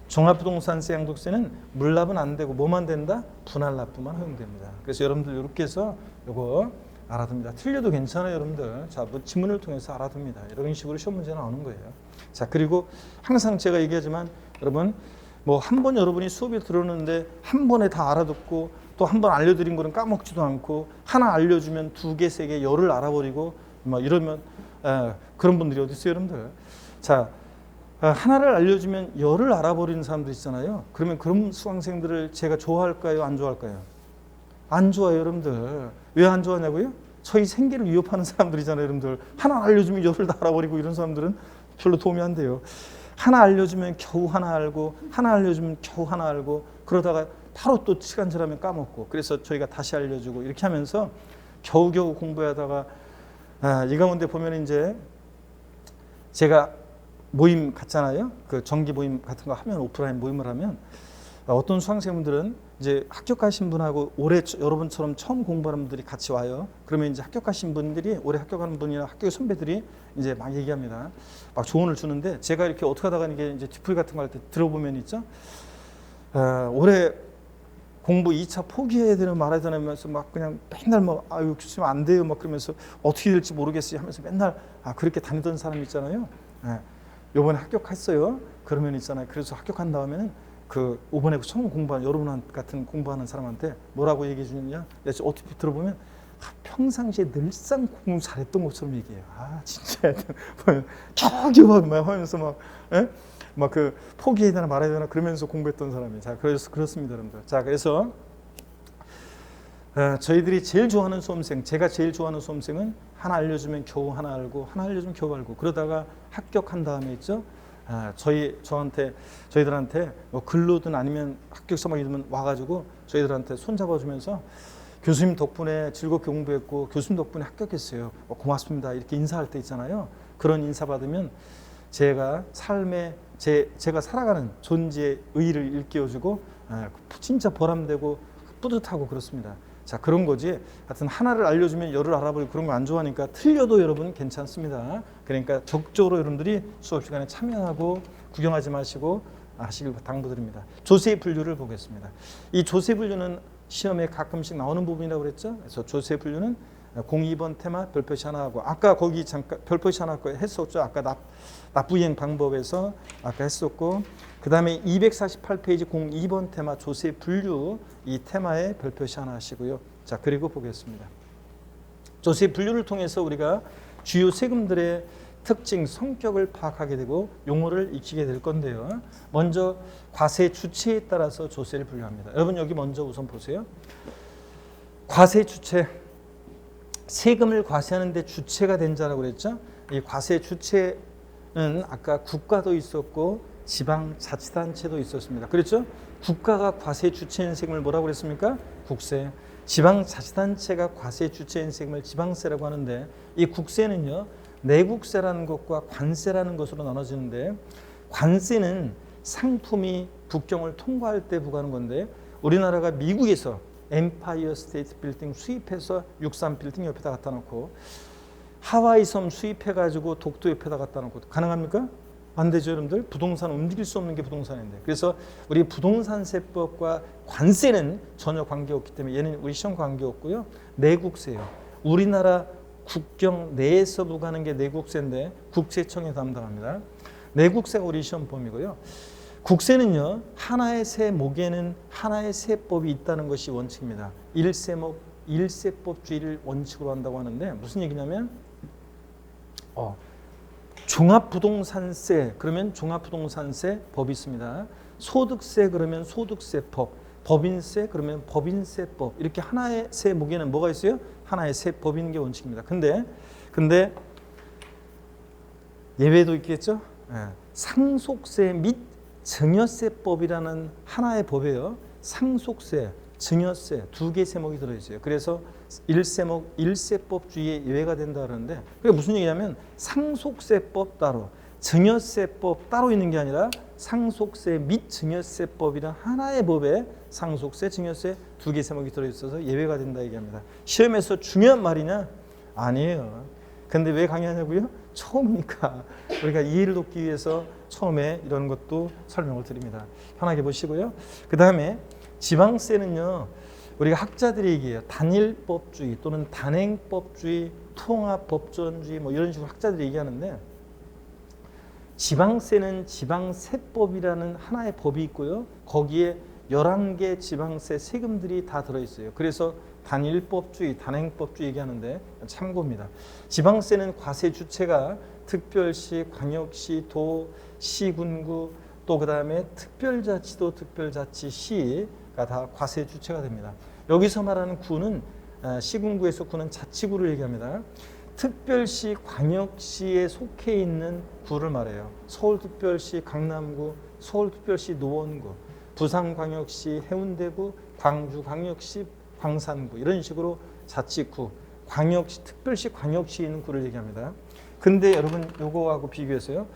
종합부동산세, 양도소득세는 물납은 안 되고 뭐만 된다? 분할납부만 허용됩니다. 그래서 여러분들 이렇게 해서 이거 알아둡니다. 틀려도 괜찮아요, 여러분들. 자, 뭐 지문을 통해서 알아둡니다. 이런 식으로 시험 문제 나오는 거예요. 자, 그리고 항상 제가 얘기하지만 여러분 뭐 한 번 여러분이 수업에 들었는데 한 번에 다 알아듣고 또 한 번 알려드린 거는 까먹지도 않고 하나 알려주면 두 개, 세 개, 열을 알아버리고 막 이러면 그런 분들이 어디 있어요, 여러분들. 자, 하나를 알려주면 열을 알아버리는 사람들 있잖아요. 그러면 그런 수강생들을 제가 좋아할까요, 안 좋아할까요? 안 좋아요, 여러분들. 왜 안 좋아하냐고요? 저희 생계를 위협하는 사람들이잖아요, 여러분들. 하나 알려주면 열을 다 알아버리고 이런 사람들은 별로 도움이 안 돼요. 하나 알려주면 겨우 하나 알고 하나 알려주면 겨우 하나 알고 그러다가 바로 또 시간 지나면 까먹고 그래서 저희가 다시 알려주고 이렇게 하면서 겨우겨우 공부하다가 이 가운데 보면 이제 제가 모임 갔잖아요. 그 정기 모임 같은 거 하면 오프라인 모임을 하면 어떤 수강생분들은 이제 합격하신 분하고 올해 여러분처럼 처음 공부하는 분들이 같이 와요. 그러면 이제 합격하신 분들이 올해 합격하는 분이나 학교 선배들이 이제 막 얘기합니다. 막 조언을 주는데 제가 이렇게 어떻게 하다가 이게 이제 뒤풀이 같은 거 할 때 들어보면 있죠. 올해 공부 2차 포기해야 되는 말아야 되면서 막 그냥 맨날 뭐 아유 교수님 안 돼요 막 그러면서 어떻게 될지 모르겠어요 하면서 맨날 그렇게 다니던 사람 있잖아요. 요번에 합격했어요. 그러면 있잖아요. 그래서 합격한 다음에는 그 이번에 처음 공부한 여러분 같은 공부하는 사람한테 뭐라고 얘기해 주느냐? 내가 어떻게 들어보면 평상시에 늘상 공부 잘했던 것처럼 얘기해요. 진짜 겨우겨우 막 하면서 막 그 포기해야 되나 말아야 되나 그러면서 공부했던 사람이. 자, 그래서 그렇습니다, 여러분들. 자, 그래서 저희들이 제일 좋아하는 수험생, 제가 제일 좋아하는 수험생은 하나 알려주면 겨우 하나 알고 하나 알려주면 겨우 알고 그러다가 합격한 다음에 있죠. 저희들한테 뭐 글로든 아니면 합격서 막 이러면 와가지고 저희들한테 손 잡아주면서 교수님 덕분에 즐겁게 공부했고 교수님 덕분에 합격했어요. 고맙습니다. 이렇게 인사할 때 있잖아요. 그런 인사 받으면 제가 삶에 제가 살아가는 존재의 의의를 일깨워주고 진짜 보람되고 뿌듯하고 그렇습니다. 자, 그런 거지. 하여튼 하나를 알려주면 열을 알아버리고 그런 거 안 좋아하니까 틀려도 여러분 괜찮습니다. 그러니까 적극적으로 여러분들이 수업 시간에 참여하고 구경하지 마시고 하시길 당부드립니다. 조세 분류를 보겠습니다. 이 조세 분류는 시험에 가끔씩 나오는 부분이라고 그랬죠. 그래서 조세 분류는 02번 테마 별표시 하나 하고 아까 거기 잠깐 별표시 하나 했었죠. 아까 납부이행 방법에서 아까 했었고 그 다음에 248페이지 02번 테마 조세 분류 이 테마에 별표시 하나 하시고요. 자, 그리고 보겠습니다. 조세 분류를 통해서 우리가 주요 세금들의 특징, 성격을 파악하게 되고 용어를 익히게 될 건데요. 먼저 과세 주체에 따라서 조세를 분류합니다. 여러분 여기 먼저 우선 보세요. 과세 주체, 세금을 과세하는 데 주체가 된 자라고 그랬죠. 이 과세 주체는 아까 국가도 있었고 지방자치단체도 있었습니다. 그렇죠? 국가가 과세 주체인 세금을 뭐라고 그랬습니까? 국세. 지방자치단체가 과세 주체인 세금을 지방세라고 하는데 이 국세는요, 내국세라는 것과 관세라는 것으로 나눠지는데 관세는 상품이 국경을 통과할 때 부과하는 건데 우리나라가 미국에서 엠파이어 스테이트 빌딩 수입해서 63 빌딩 옆에다 갖다 놓고 하와이 섬 수입해가지고 독도 옆에다 갖다 놓고 가능합니까? 안 되죠, 여러분들. 부동산 움직일 수 없는 게 부동산인데. 그래서 우리 부동산세법과 관세는 전혀 관계없기 때문에 얘는 우리 시험 관계없고요. 내국세요. 우리나라 국경 내에서 부과하는 게 내국세인데 국세청이 담당합니다. 내국세가 우리 시험 범위고요. 국세는요, 하나의 세목에는 하나의 세법이 있다는 것이 원칙입니다. 일세목, 일세법주의를 원칙으로 한다고 하는데 무슨 얘기냐면 종합부동산세 그러면 종합부동산세 법이 있습니다. 소득세 그러면 소득세법, 법인세 그러면 법인세법, 이렇게 하나의 세목에는 뭐가 있어요? 하나의 세법이 있는 게 원칙입니다. 근데 예외도 있겠죠? 상속세 및 증여세법이라는 하나의 법이에요. 상속세, 증여세 두 개 세목이 들어있어요. 그래서 일세목, 일세법주의에 예외가 된다 그러는데 그게 무슨 얘기냐면 상속세법 따로, 증여세법 따로 있는 게 아니라 상속세 및 증여세법이란 하나의 법에 상속세, 증여세 두 개 세목이 들어있어서 예외가 된다 얘기합니다. 시험에서 중요한 말이냐? 아니에요. 근데 왜 강의하냐고요? 처음이니까 우리가 이해를 돕기 위해서 처음에 이런 것도 설명을 드립니다. 편하게 보시고요. 그 다음에 지방세는요, 우리가 학자들이 얘기해요. 단일법주의 또는 단행법주의, 통합법전주의 뭐 이런 식으로 학자들이 얘기하는데 지방세는 지방세법이라는 하나의 법이 있고요. 거기에 11개 지방세 세금들이 다 들어있어요. 그래서 단일법주의, 단행법주의 얘기하는데 참고입니다. 지방세는 과세 주체가 특별시, 광역시, 도, 시군구 또 그 다음에 특별자치도, 특별자치시가 다 과세 주체가 됩니다. 여기서 말하는 구는 시군구에서 구는 자치구를 얘기합니다. 특별시, 광역시에 속해 있는 구를 말해요. 서울특별시, 강남구, 서울특별시, 노원구, 부산광역시, 해운대구, 광주광역시, 광산구 이런 식으로 자치구, 광역시, 특별시, 광역시에 있는 구를 얘기합니다. 근데 여러분 요거하고 비교해서요.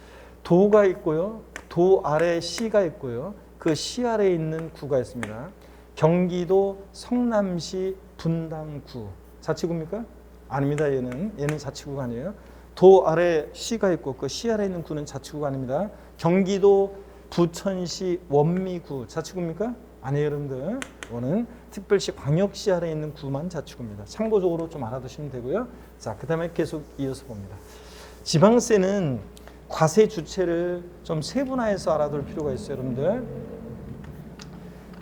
도가 있고요. 도 아래 시가 있고요. 그 시 아래에 있는 구가 있습니다. 경기도 성남시 분당구. 자치구입니까? 아닙니다. 얘는 자치구가 아니에요. 도 아래 시가 있고 그 시 아래에 있는 구는 자치구가 아닙니다. 경기도 부천시 원미구. 자치구입니까? 아니에요, 여러분들. 이거는 특별시 광역시 아래에 있는 구만 자치구입니다. 참고적으로 좀 알아두시면 되고요. 자, 그 다음에 계속 이어서 봅니다. 지방세는 과세 주체를 좀 세분화해서 알아둘 필요가 있어요, 여러분들.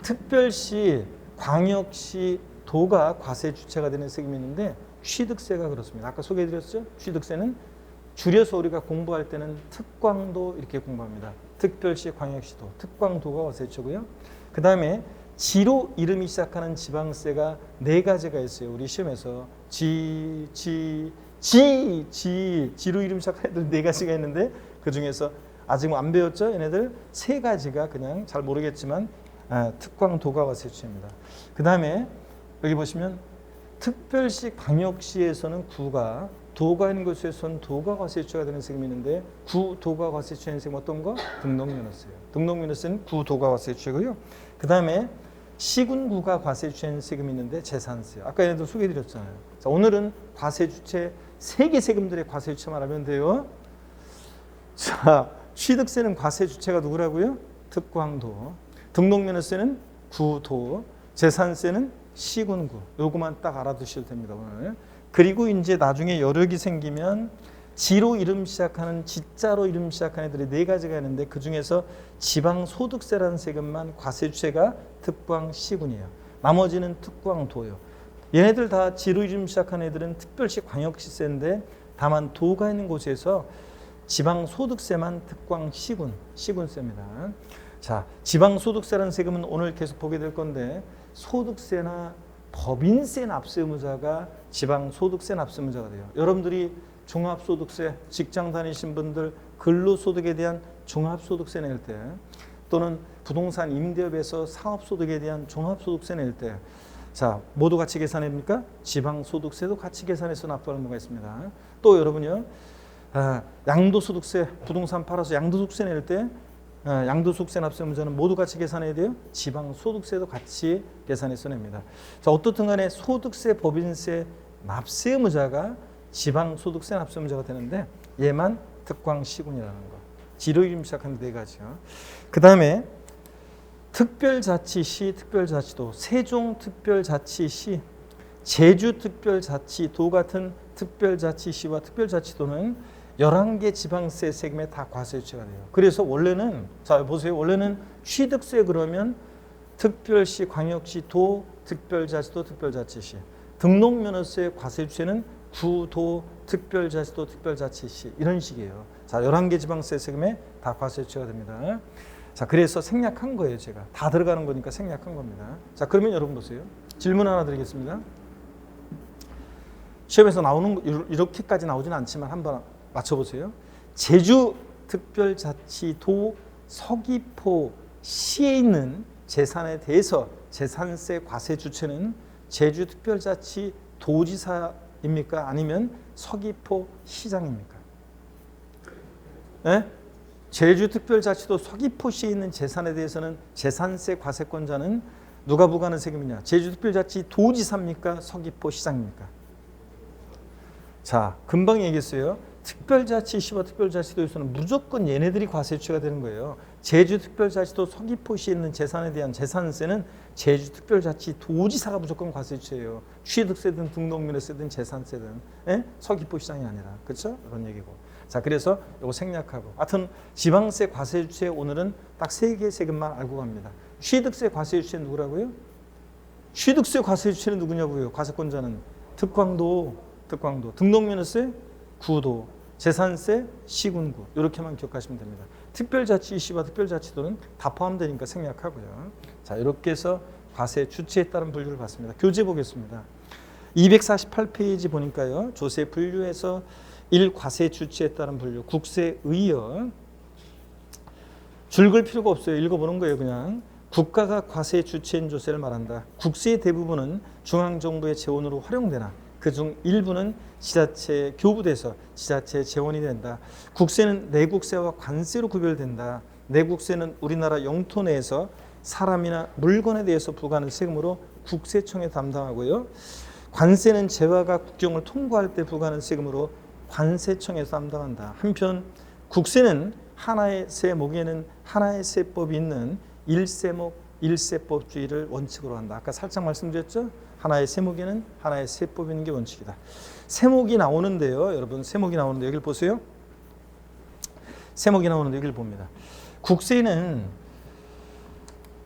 특별시, 광역시, 도가 과세 주체가 되는 세금이 있는데 취득세가 그렇습니다. 아까 소개해드렸죠? 취득세는 줄여서 우리가 공부할 때는 특광도 이렇게 공부합니다. 특별시, 광역시도, 특광도가 과세 주체고요. 그 다음에 지로 이름이 시작하는 지방세가 4가지가 있어요. 우리 시험에서 지로 이름 시작하는 애들 4가지가 있는데 그 중에서 아직 안 배웠죠? 얘네들 3가지가 그냥 잘 모르겠지만 특광도가 과세 주체입니다. 그 다음에 여기 보시면 특별시, 광역시에서는 구가, 도가 있는 곳에서는 도가 과세 주체가 되는 세금이 있는데 구, 도가 과세 주체인 세금 어떤 거? 등록면허세요. 등록면허세는 구, 도가 과세 주체고요. 그 다음에 시군구가 과세 주체인 세금이 있는데 재산세요. 아까 얘네도 소개해드렸잖아요. 자, 오늘은 과세 주체 3개 세금들의 과세 주체 말하면 돼요. 자, 취득세는 과세 주체가 누구라고요? 특광도. 등록면허세는 구도. 재산세는 시군구. 요거만 딱 알아두셔도 됩니다, 오늘. 그리고 이제 나중에 여력이 생기면 지로 이름 시작하는, 지자로 이름 시작하는 애들이 4가지가 있는데 그 중에서 지방소득세라는 세금만 과세 주체가 특광시군이에요. 나머지는 특광도요. 얘네들 다 지로 이름 시작하는 애들은 특별시, 광역시세인데 다만 도가 있는 곳에서 지방소득세만 특광시군, 시군세입니다. 자, 지방소득세라는 세금은 오늘 계속 보게 될 건데 소득세나 법인세 납세 의무자가 지방소득세 납세 의무자가 돼요. 여러분들이 종합소득세, 직장 다니신 분들, 근로소득에 대한 종합소득세 낼 때, 또는 부동산 임대업에서 사업소득에 대한 종합소득세 낼 때, 자, 모두 같이 계산합니까? 지방소득세도 같이 계산해서 납부하는 경우가 있습니다. 또 여러분요, 양도소득세, 부동산 팔아서 양도소득세 낼 때, 양도소득세 납세 문제는 모두 같이 계산해야 돼요. 지방소득세도 같이 계산해서 냅니다. 자, 어떻든 간에 소득세, 법인세, 납세 의무자가 지방소득세 납세 의무자가 되는데, 얘만 특광시군이라는 거. 지로 이름 시작하는 네 가지요. 그 다음에 특별자치시, 특별자치도, 세종특별자치시, 제주특별자치도 같은 특별자치시와 특별자치도는 11개 지방세 세금에 다 과세 유치가 돼요. 그래서 원래는, 자 보세요. 원래는 취득세 그러면 특별시, 광역시, 도, 특별자치도, 특별자치시. 등록면허세 과세 유치는 구도, 특별자치도, 특별자치시. 이런 식이에요. 자, 11개 지방세 세금에 다 과세 유치가 됩니다. 자, 그래서 생략한 거예요, 제가. 다 들어가는 거니까 생략한 겁니다. 자, 그러면 여러분 보세요. 질문 하나 드리겠습니다. 시험에서 나오는, 이렇게까지 나오지는 않지만 한번 맞춰보세요. 제주특별자치도 서귀포시에 있는 재산에 대해서 재산세 과세 주체는 제주특별자치도지사입니까? 아니면 서귀포시장입니까? 네? 제주특별자치도 서귀포시에 있는 재산에 대해서는 재산세 과세권자는 누가 부과하는 세금이냐? 제주특별자치도지사입니까? 서귀포시장입니까? 자, 금방 얘기했어요. 특별자치시와 특별자치도에서는 무조건 얘네들이 과세 유치가 되는 거예요. 제주특별자치도 서귀포시에 있는 재산에 대한 재산세는 제주특별자치도지사가 무조건 과세 유치해요. 취득세든 등록면허세든 재산세든, 서귀포시장이 아니라. 그렇죠? 그런 얘기고. 자, 그래서 이거 생략하고. 하여튼 지방세 과세 유치에 오늘은 딱 3개의 세금만 알고 갑니다. 취득세 과세 유치는 누구라고요? 취득세 과세 유치는 누구냐고요? 과세권자는 특광도, 등록면허세 구도, 재산세 시군구. 이렇게만 기억하시면 됩니다. 특별자치시와 특별자치도는 다 포함되니까 생략하고요. 자, 이렇게 해서 과세 주체에 따른 분류를 봤습니다. 교재 보겠습니다. 248페이지 보니까요. 조세 분류에서 1. 과세 주체에 따른 분류. 국세의요. 줄글 필요가 없어요. 읽어보는 거예요. 그냥. 국가가 과세 주체인 조세를 말한다. 국세의 대부분은 중앙정부의 재원으로 활용되나 그중 일부는 지자체에 교부돼서 지자체의 재원이 된다. 국세는 내국세와 관세로 구별된다. 내국세는 우리나라 영토 내에서 사람이나 물건에 대해서 부과하는 세금으로 국세청에 담당하고요. 관세는 재화가 국경을 통과할 때 부과하는 세금으로 관세청에서 담당한다. 한편 국세는 하나의 세목에는 하나의 세법이 있는 일세목 일세법주의를 원칙으로 한다. 아까 살짝 말씀드렸죠? 하나의 세목에는 하나의 세법이 있는 게 원칙이다. 세목이 나오는데요. 여러분 세목이 나오는데 여기를 보세요. 세목이 나오는데 여기를 봅니다. 국세는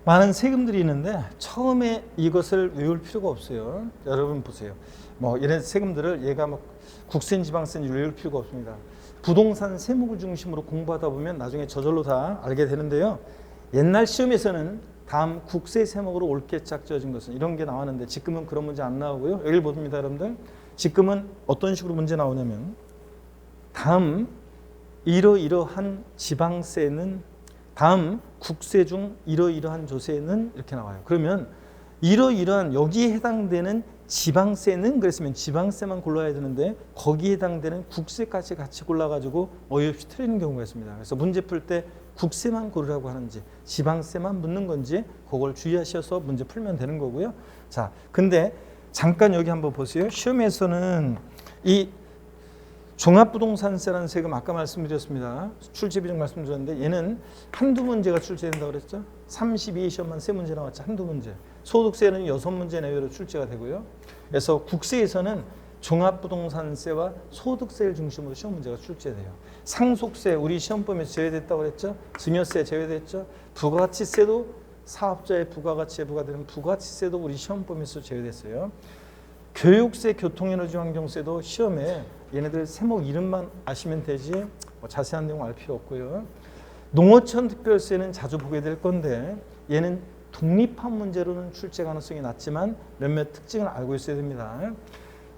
많은 세금들이 있는데 처음에 이것을 외울 필요가 없어요. 여러분 보세요. 뭐 이런 세금들을 얘가 뭐 국세인 지방세인 외울 필요가 없습니다. 부동산 세목을 중심으로 공부하다 보면 나중에 저절로 다 알게 되는데요. 옛날 시험에서는 다음 국세 세목으로 옳게 짝지어진 것은 이런 게 나왔는데 지금은 그런 문제 안 나오고요. 여기를 봅니다, 여러분들. 지금은 어떤 식으로 문제 나오냐면 다음 이러이러한 지방세는 다음 국세 중 이러이러한 조세는 이렇게 나와요. 그러면 이러이러한 여기에 해당되는 지방세는 그랬으면 지방세만 골라야 되는데 거기에 해당되는 국세까지 같이 골라가지고 어이없이 틀리는 경우가 있습니다. 그래서 문제 풀 때 국세만 고르라고 하는지 지방세만 묻는 건지 그걸 주의하셔서 문제 풀면 되는 거고요. 자, 근데 잠깐 여기 한번 보세요. 시험에서는 이 종합부동산세라는 세금 아까 말씀드렸습니다. 출제 비중 말씀드렸는데 얘는 한두 문제가 출제된다고 그랬죠. 32시험만 3문제 나왔죠. 한두 문제. 소득세는 6문제 내외로 출제가 되고요. 그래서 국세에서는 종합부동산세와 소득세를 중심으로 시험 문제가 출제돼요. 상속세 우리 시험범위에서 제외됐다고 그랬죠. 증여세 제외됐죠. 부가가치세도 사업자의 부가가치에 부과되는 부가가치세도 우리 시험범위에서 제외됐어요. 교육세, 교통에너지 환경세도 시험에 얘네들 세목 이름만 아시면 되지 뭐 자세한 내용 알 필요 없고요. 농어촌 특별세는 자주 보게 될 건데 얘는 독립한 문제로는 출제 가능성이 낮지만 몇몇 특징을 알고 있어야 됩니다.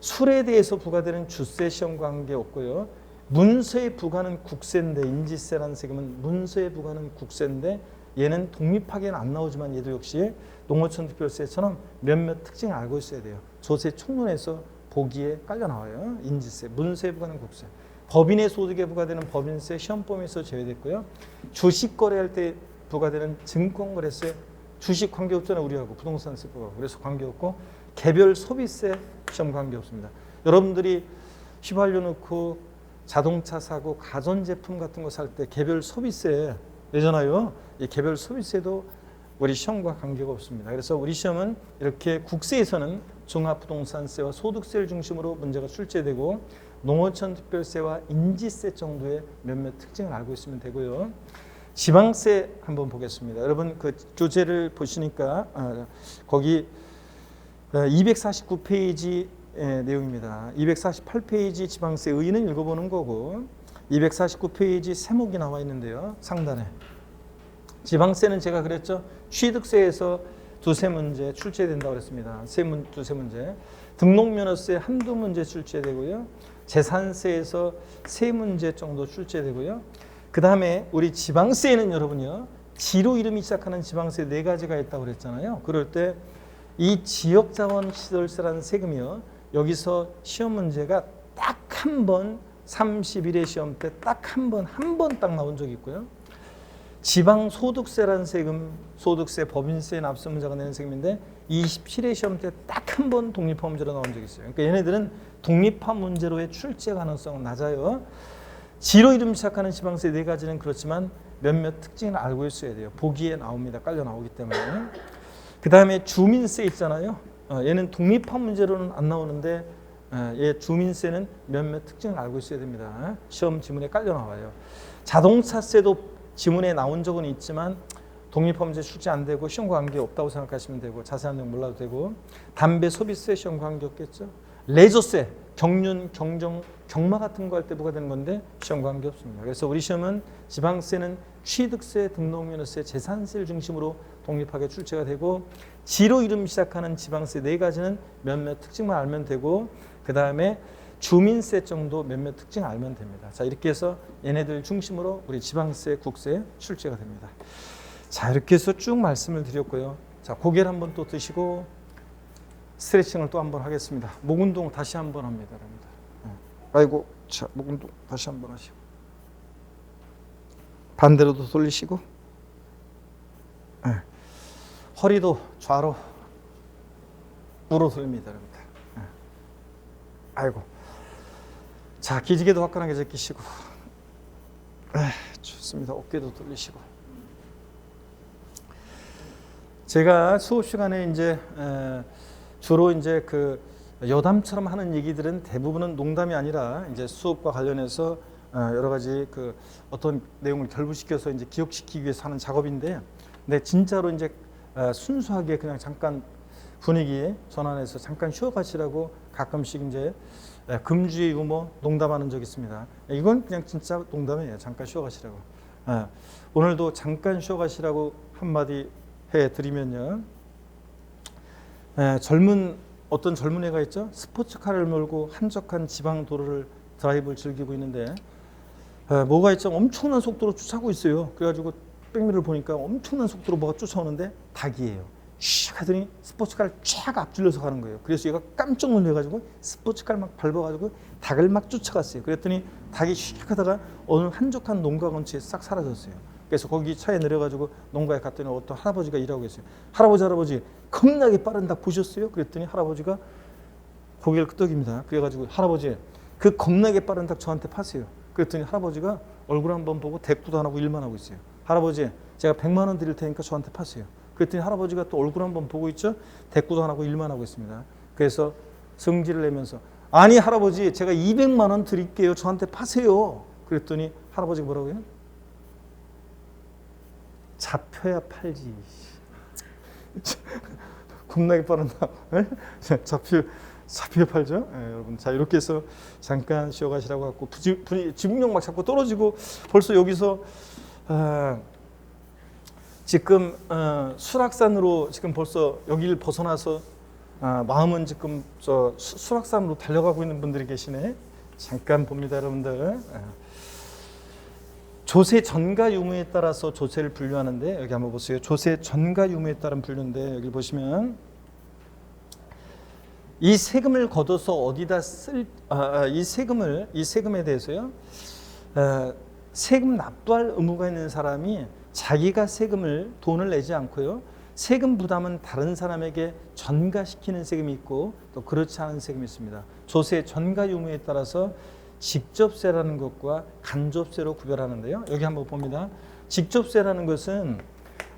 술에 대해서 부과되는 주세 시험과 관계없고요. 문서에 부과하는 국세인데, 인지세라는 세금은 문서에 부과하는 국세인데 얘는 독립하게는 안 나오지만 얘도 역시 농어촌 특별세처럼 몇몇 특징을 알고 있어야 돼요. 조세 총론에서 보기에 깔려 나와요. 인지세, 문서에 부과하는 국세. 법인의 소득에 부과되는 법인세 시험 범위에서 제외됐고요. 주식 거래할 때 부과되는 증권거래세, 주식 관계없잖아요. 우리하고 부동산세 부과하고. 그래서 관계없고, 개별 소비세 시험 관계없습니다. 여러분들이 휘발유 넣고 자동차 사고 가전제품 같은 거 살 때 개별 소비세 내잖아요. 이 개별 소비세도 우리 시험과 관계가 없습니다. 그래서 우리 시험은 이렇게 국세에서는 종합부동산세와 소득세를 중심으로 문제가 출제되고, 농어촌 특별세와 인지세 정도의 몇몇 특징을 알고 있으면 되고요. 지방세 한번 보겠습니다. 여러분 그 교재를 보시니까 거기 249페이지 내용입니다. 248페이지 지방세 의의는 읽어보는 거고, 249페이지 세목이 나와 있는데요. 상단에 지방세는 제가 그랬죠. 취득세에서 두세 문제 출제된다고 그랬습니다. 두세 문제. 등록면허세 한두 문제 출제되고요. 재산세에서 세 문제 정도 출제되고요. 그 다음에 우리 지방세는 여러분요, 지로 이름이 시작하는 지방세 네 가지가 있다고 그랬잖아요. 그럴 때 이 지역자원시설세라는 세금이요, 여기서 시험 문제가 딱 한 번 31회 시험 때 딱 한 번 딱 나온 적이 있고요. 지방소득세라는 세금, 소득세, 법인세, 납세 문제가 내는 세금인데 27회 시험 때 딱 한 번 독립화 문제로 나온 적이 있어요. 그러니까 얘네들은 독립화 문제로의 출제 가능성은 낮아요. 지로 이름 시작하는 지방세 네 가지는 그렇지만 몇몇 특징을 알고 있어야 돼요. 보기에 나옵니다. 깔려 나오기 때문에. 그 다음에 주민세 있잖아요. 얘는 독립화 문제로는 안 나오는데 얘 주민세는 몇몇 특징을 알고 있어야 됩니다. 시험 지문에 깔려 나와요. 자동차세도 지문에 나온 적은 있지만 독립화 문제 출제 안 되고 시험 관계 없다고 생각하시면 되고, 자세한 내용 몰라도 되고, 담배 소비세 시험 관계 없겠죠. 레저세, 경륜, 경정, 경마 같은 거 할 때 부과되는 건데 시험 관계 없습니다. 그래서 우리 시험은 지방세는 취득세, 등록면허세, 재산세를 중심으로 독립하게 출제가 되고, 지로 이름 시작하는 지방세 네 가지는 몇몇 특징만 알면 되고, 그 다음에 주민세 정도 몇몇 특징 알면 됩니다. 자, 이렇게 해서 얘네들 중심으로 우리 지방세, 국세 출제가 됩니다. 자, 이렇게 해서 쭉 말씀을 드렸고요. 자, 고개를 한번 또 드시고 스트레칭을 또 한번 하겠습니다. 목 운동 다시 한번 합니다. 아이고, 자, 목 운동 다시 한번 하시고, 반대로도 돌리시고, 허리도 좌로 우로 돌립니다. 아이고, 자, 기지개도 화끈하게 제끼시고, 좋습니다. 어깨도 돌리시고. 제가 수업 시간에 이제 주로 이제 그 여담처럼 하는 얘기들은 대부분은 농담이 아니라 이제 수업과 관련해서 여러 가지 그 어떤 내용을 결부시켜서 이제 기억시키기 위해서 하는 작업인데, 근데 진짜로 이제 순수하게 그냥 잠깐 분위기에 전환해서 잠깐 쉬어가시라고 가끔씩 이제 금주의 유머 농담하는 적이 있습니다. 이건 그냥 진짜 농담이에요. 잠깐 쉬어가시라고. 오늘도 잠깐 쉬어가시라고 한마디 해드리면요. 어떤 젊은 애가 있죠. 스포츠카를 몰고 한적한 지방 도로를 드라이브를 즐기고 있는데 뭐가 있죠. 엄청난 속도로 쫓아오고 있어요. 그래가지고 백미러를 보니까 엄청난 속도로 뭐가 쫓아오는데 닭이에요. 슉 하더니 스포츠카를 쫙 앞질러서 가는 거예요. 그래서 얘가 깜짝 놀래가지고 스포츠카를 막 밟아가지고 닭을 막 쫓아갔어요. 그랬더니 닭이 슉 하다가 어느 한적한 농가 근처에 싹 사라졌어요. 그래서 거기 차에 내려가지고 농가에 갔더니 어떤 할아버지가 일하고 있어요. 할아버지 겁나게 빠른 닭 보셨어요? 그랬더니 할아버지가 고개를 끄덕입니다. 그래가지고 할아버지 그 겁나게 빠른 닭 저한테 파세요. 그랬더니 할아버지가 얼굴 한번 보고 대꾸도 안 하고 일만 하고 있어요. 할아버지 제가 100만 원 드릴 테니까 저한테 파세요. 그랬더니 할아버지가 또 얼굴 한번 보고 있죠. 대꾸도 안 하고 일만 하고 있습니다. 그래서 성질을 내면서 아니 할아버지 제가 200만 원 드릴게요. 저한테 파세요. 그랬더니 할아버지가 뭐라고 해요? 잡혀야 팔지. 겁나게 빠른다. 잡혀야 팔죠. 여러분. 자, 이렇게 해서 잠깐 쉬어가시라고 하고, 지붕력 막 자꾸 떨어지고, 벌써 여기서 지금 수락산으로 지금 벌써 여기를 벗어나서 마음은 지금 저 수락산으로 달려가고 있는 분들이 계시네. 잠깐 봅니다, 여러분들. 조세 전가 유무에 따라서 조세를 분류하는데 여기 한번 보세요. 조세 전가 유무에 따른 분류인데 여기 보시면 이 세금을 걷어서 어디다 이 세금에 대해서요. 세금 납부할 의무가 있는 사람이 자기가 돈을 내지 않고요. 세금 부담은 다른 사람에게 전가시키는 세금이 있고 또 그렇지 않은 세금이 있습니다. 조세 전가 유무에 따라서 직접세라는 것과 간접세로 구별하는데요. 여기 한번 봅니다. 직접세라는 것은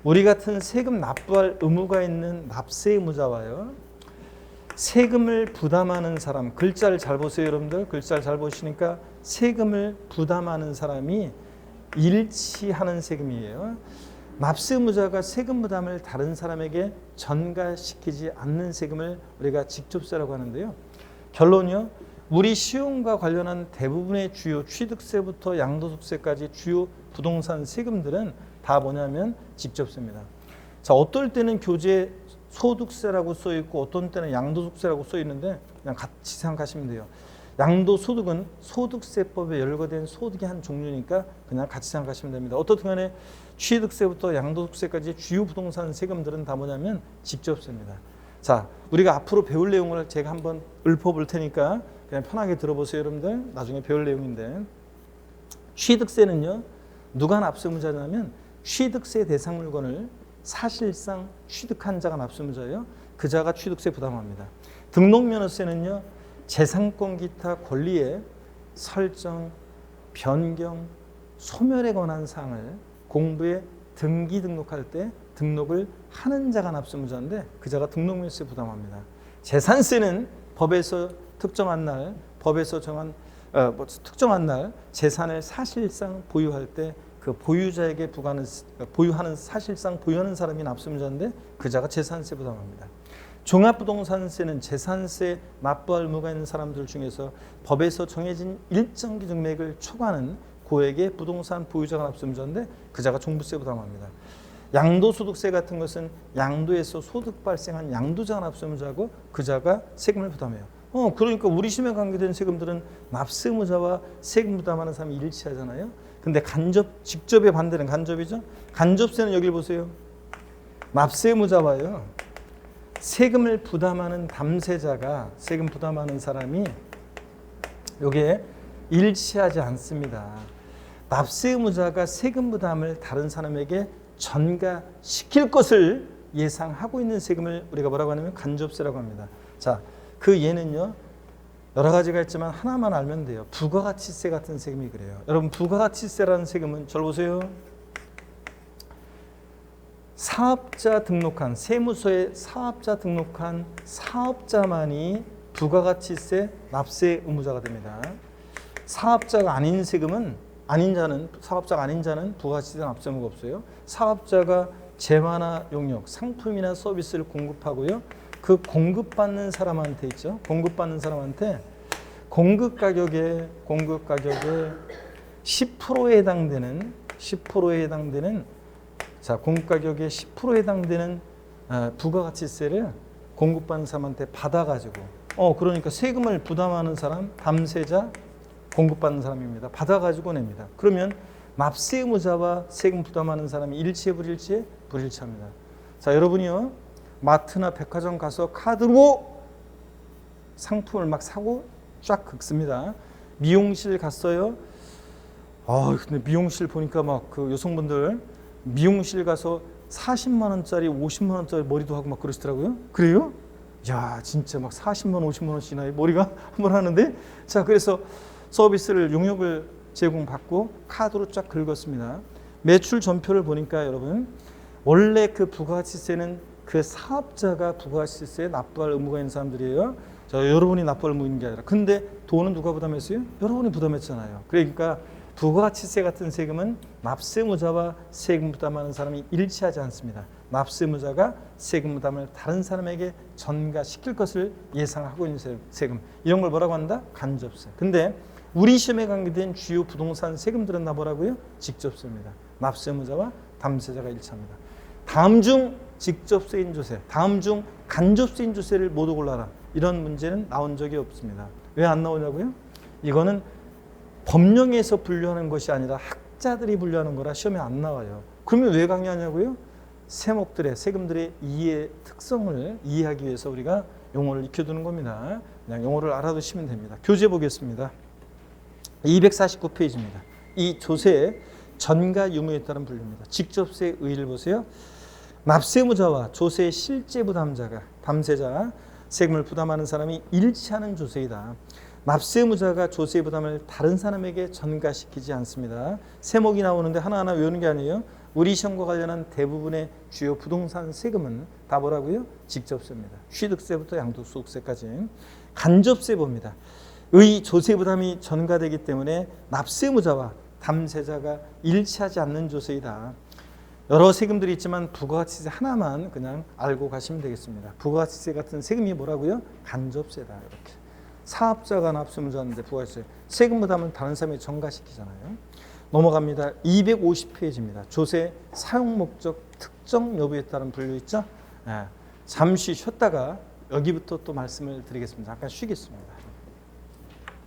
우리 같은 세금 납부할 의무가 있는 납세 의무자와요. 세금을 부담하는 사람, 글자를 잘 보세요, 여러분들. 글자를 잘 보시니까 세금을 부담하는 사람이 일치하는 세금이에요. 납세 의무자가 세금 부담을 다른 사람에게 전가시키지 않는 세금을 우리가 직접세라고 하는데요. 결론이요. 우리 시용과 관련한 대부분의 주요 취득세부터 양도소득세까지 주요 부동산 세금들은 다 뭐냐면 직접세입니다. 자, 어떨 때는 교재 소득세라고 써 있고 어떤 때는 양도소득세라고 써 있는데 그냥 같이 생각하시면 돼요. 양도소득은 소득세법에 열거된 소득의 한 종류니까 그냥 같이 생각하시면 됩니다. 어떻든 간에 취득세부터 양도소득세까지 주요 부동산 세금들은 다 뭐냐면 직접세입니다. 자, 우리가 앞으로 배울 내용을 제가 한번 읊어볼 테니까 그냥 편하게 들어보세요, 여러분들. 나중에 배울 내용인데 취득세는요. 누가 납세 의무자냐면 취득세 대상 물건을 사실상 취득한 자가 납세 의무자예요. 그 자가 취득세 부담합니다. 등록면허세는요. 재산권 기타 권리의 설정, 변경, 소멸에 관한 사항을 공부에 등기 등록할 때 등록을 하는 자가 납세 의무자인데 그 자가 등록면허세 부담합니다. 재산세는 법에서 특정한 날, 특정한 날 재산을 사실상 보유할 때 그 보유자에게 보유하는 사실상 보유하는 사람이 납세 의무자인데 그 자가 재산세 부담합니다. 종합부동산세는 재산세 납부할 의무가 있는 사람들 중에서 법에서 정해진 일정 기준액을 초과하는 고액의 부동산 보유자가 납세 의무자인데 그 자가 종부세 부담합니다. 양도소득세 같은 것은 양도에서 소득 발생한 양도자가 납세 의무자고 그 자가 세금을 부담해요. 그러니까 우리 시험에 관계된 세금들은 납세 의무자와 세금 부담하는 사람이 일치하잖아요. 근데 직접의 반대는 간접이죠. 간접세는 여기 보세요. 납세 의무자와요. 세금을 부담하는 담세자가 세금 부담하는 사람이 여기에 일치하지 않습니다. 납세 의무자가 세금 부담을 다른 사람에게 전가시킬 것을 예상하고 있는 세금을 우리가 뭐라고 하냐면 간접세라고 합니다. 자, 그 예는요. 여러 가지가 있지만 하나만 알면 돼요. 부가가치세 같은 세금이 그래요. 여러분 부가가치세라는 세금은 잘 보세요. 사업자 등록한 세무서에 사업자 등록한 사업자만이 부가가치세 납세 의무자가 됩니다. 사업자가 아닌 사업자가 아닌 자는 부가가치세 납세 의무가 없어요. 사업자가 재화나 용역, 상품이나 서비스를 공급하고요. 그 공급받는 사람한테 있죠. 공급받는 사람한테 공급 가격의 10%에 해당되는 자, 공급 가격의 10%에 해당되는 부가가치세를 공급받는 사람한테 받아가지고 그러니까 세금을 부담하는 사람, 담세자, 공급받는 사람입니다. 받아가지고 냅니다. 그러면 납세 의무자와 세금 부담하는 사람이 일치해 불일치해? 불일치합니다. 자, 여러분이요. 마트나 백화점 가서 카드로 상품을 막 사고 쫙 긁습니다. 미용실 갔어요. 근데 미용실 보니까 막 그 여성분들 미용실 가서 40만 원짜리, 50만 원짜리 머리도 하고 막 그러시더라고요. 그래요? 야, 진짜 막 40만 원, 50만 원씩이나 머리가 한번 하는데 자, 그래서 서비스를 용역을 제공받고 카드로 쫙 긁었습니다. 매출 전표를 보니까 여러분 원래 그 부가가치세는 그 사업자가 부가가치세 납부할 의무가 있는 사람들이에요. 자, 여러분이 납부할 의무 있는 게 아니라. 근데 돈은 누가 부담했어요? 여러분이 부담했잖아요. 그러니까 부가가치세 같은 세금은 납세 의무자와 세금 부담하는 사람이 일치하지 않습니다. 납세 의무자가 세금 부담을 다른 사람에게 전가시킬 것을 예상하고 있는 세금. 이런 걸 뭐라고 한다? 간접세. 근데 우리 시험에 관계된 주요 부동산 세금들은 다 뭐라고요? 직접세입니다. 납세 의무자와 담세자가 일치합니다. 다음 중 직접세인 조세, 다음 중 간접세인 조세를 모두 골라라. 이런 문제는 나온 적이 없습니다. 왜 안 나오냐고요? 이거는 법령에서 분류하는 것이 아니라 학자들이 분류하는 거라 시험에 안 나와요. 그러면 왜 강의하냐고요? 세목들의 세금들의 이해 특성을 이해하기 위해서 우리가 용어를 익혀두는 겁니다. 그냥 용어를 알아두시면 됩니다. 교재 보겠습니다. 249페이지입니다. 이 조세의 전가 유무에 따른 분류입니다. 직접세 의의를 보세요. 납세무자와 조세의 실제 부담자가 담세자 세금을 부담하는 사람이 일치하는 조세이다. 납세무자가 조세 부담을 다른 사람에게 전가시키지 않습니다. 세목이 나오는데 하나하나 외우는 게 아니에요. 우리 시험과 관련한 대부분의 주요 부동산 세금은 다 뭐라고요? 직접세입니다. 취득세부터 양도소득세까지. 간접세 봅니다. 의 조세 부담이 전가되기 때문에 납세무자와 담세자가 일치하지 않는 조세이다. 여러 세금들이 있지만 부가가치세 하나만 그냥 알고 가시면 되겠습니다. 부가가치세 같은 세금이 뭐라고요? 간접세다. 이렇게. 사업자가 납세무자인데 부가가치세 세금 부담을 다른 사람에게 전가시키잖아요. 넘어갑니다. 250페이지입니다. 조세 사용 목적 특정 여부에 따른 분류 있죠? 잠시 쉬었다가 여기부터 또 말씀을 드리겠습니다. 잠깐 쉬겠습니다.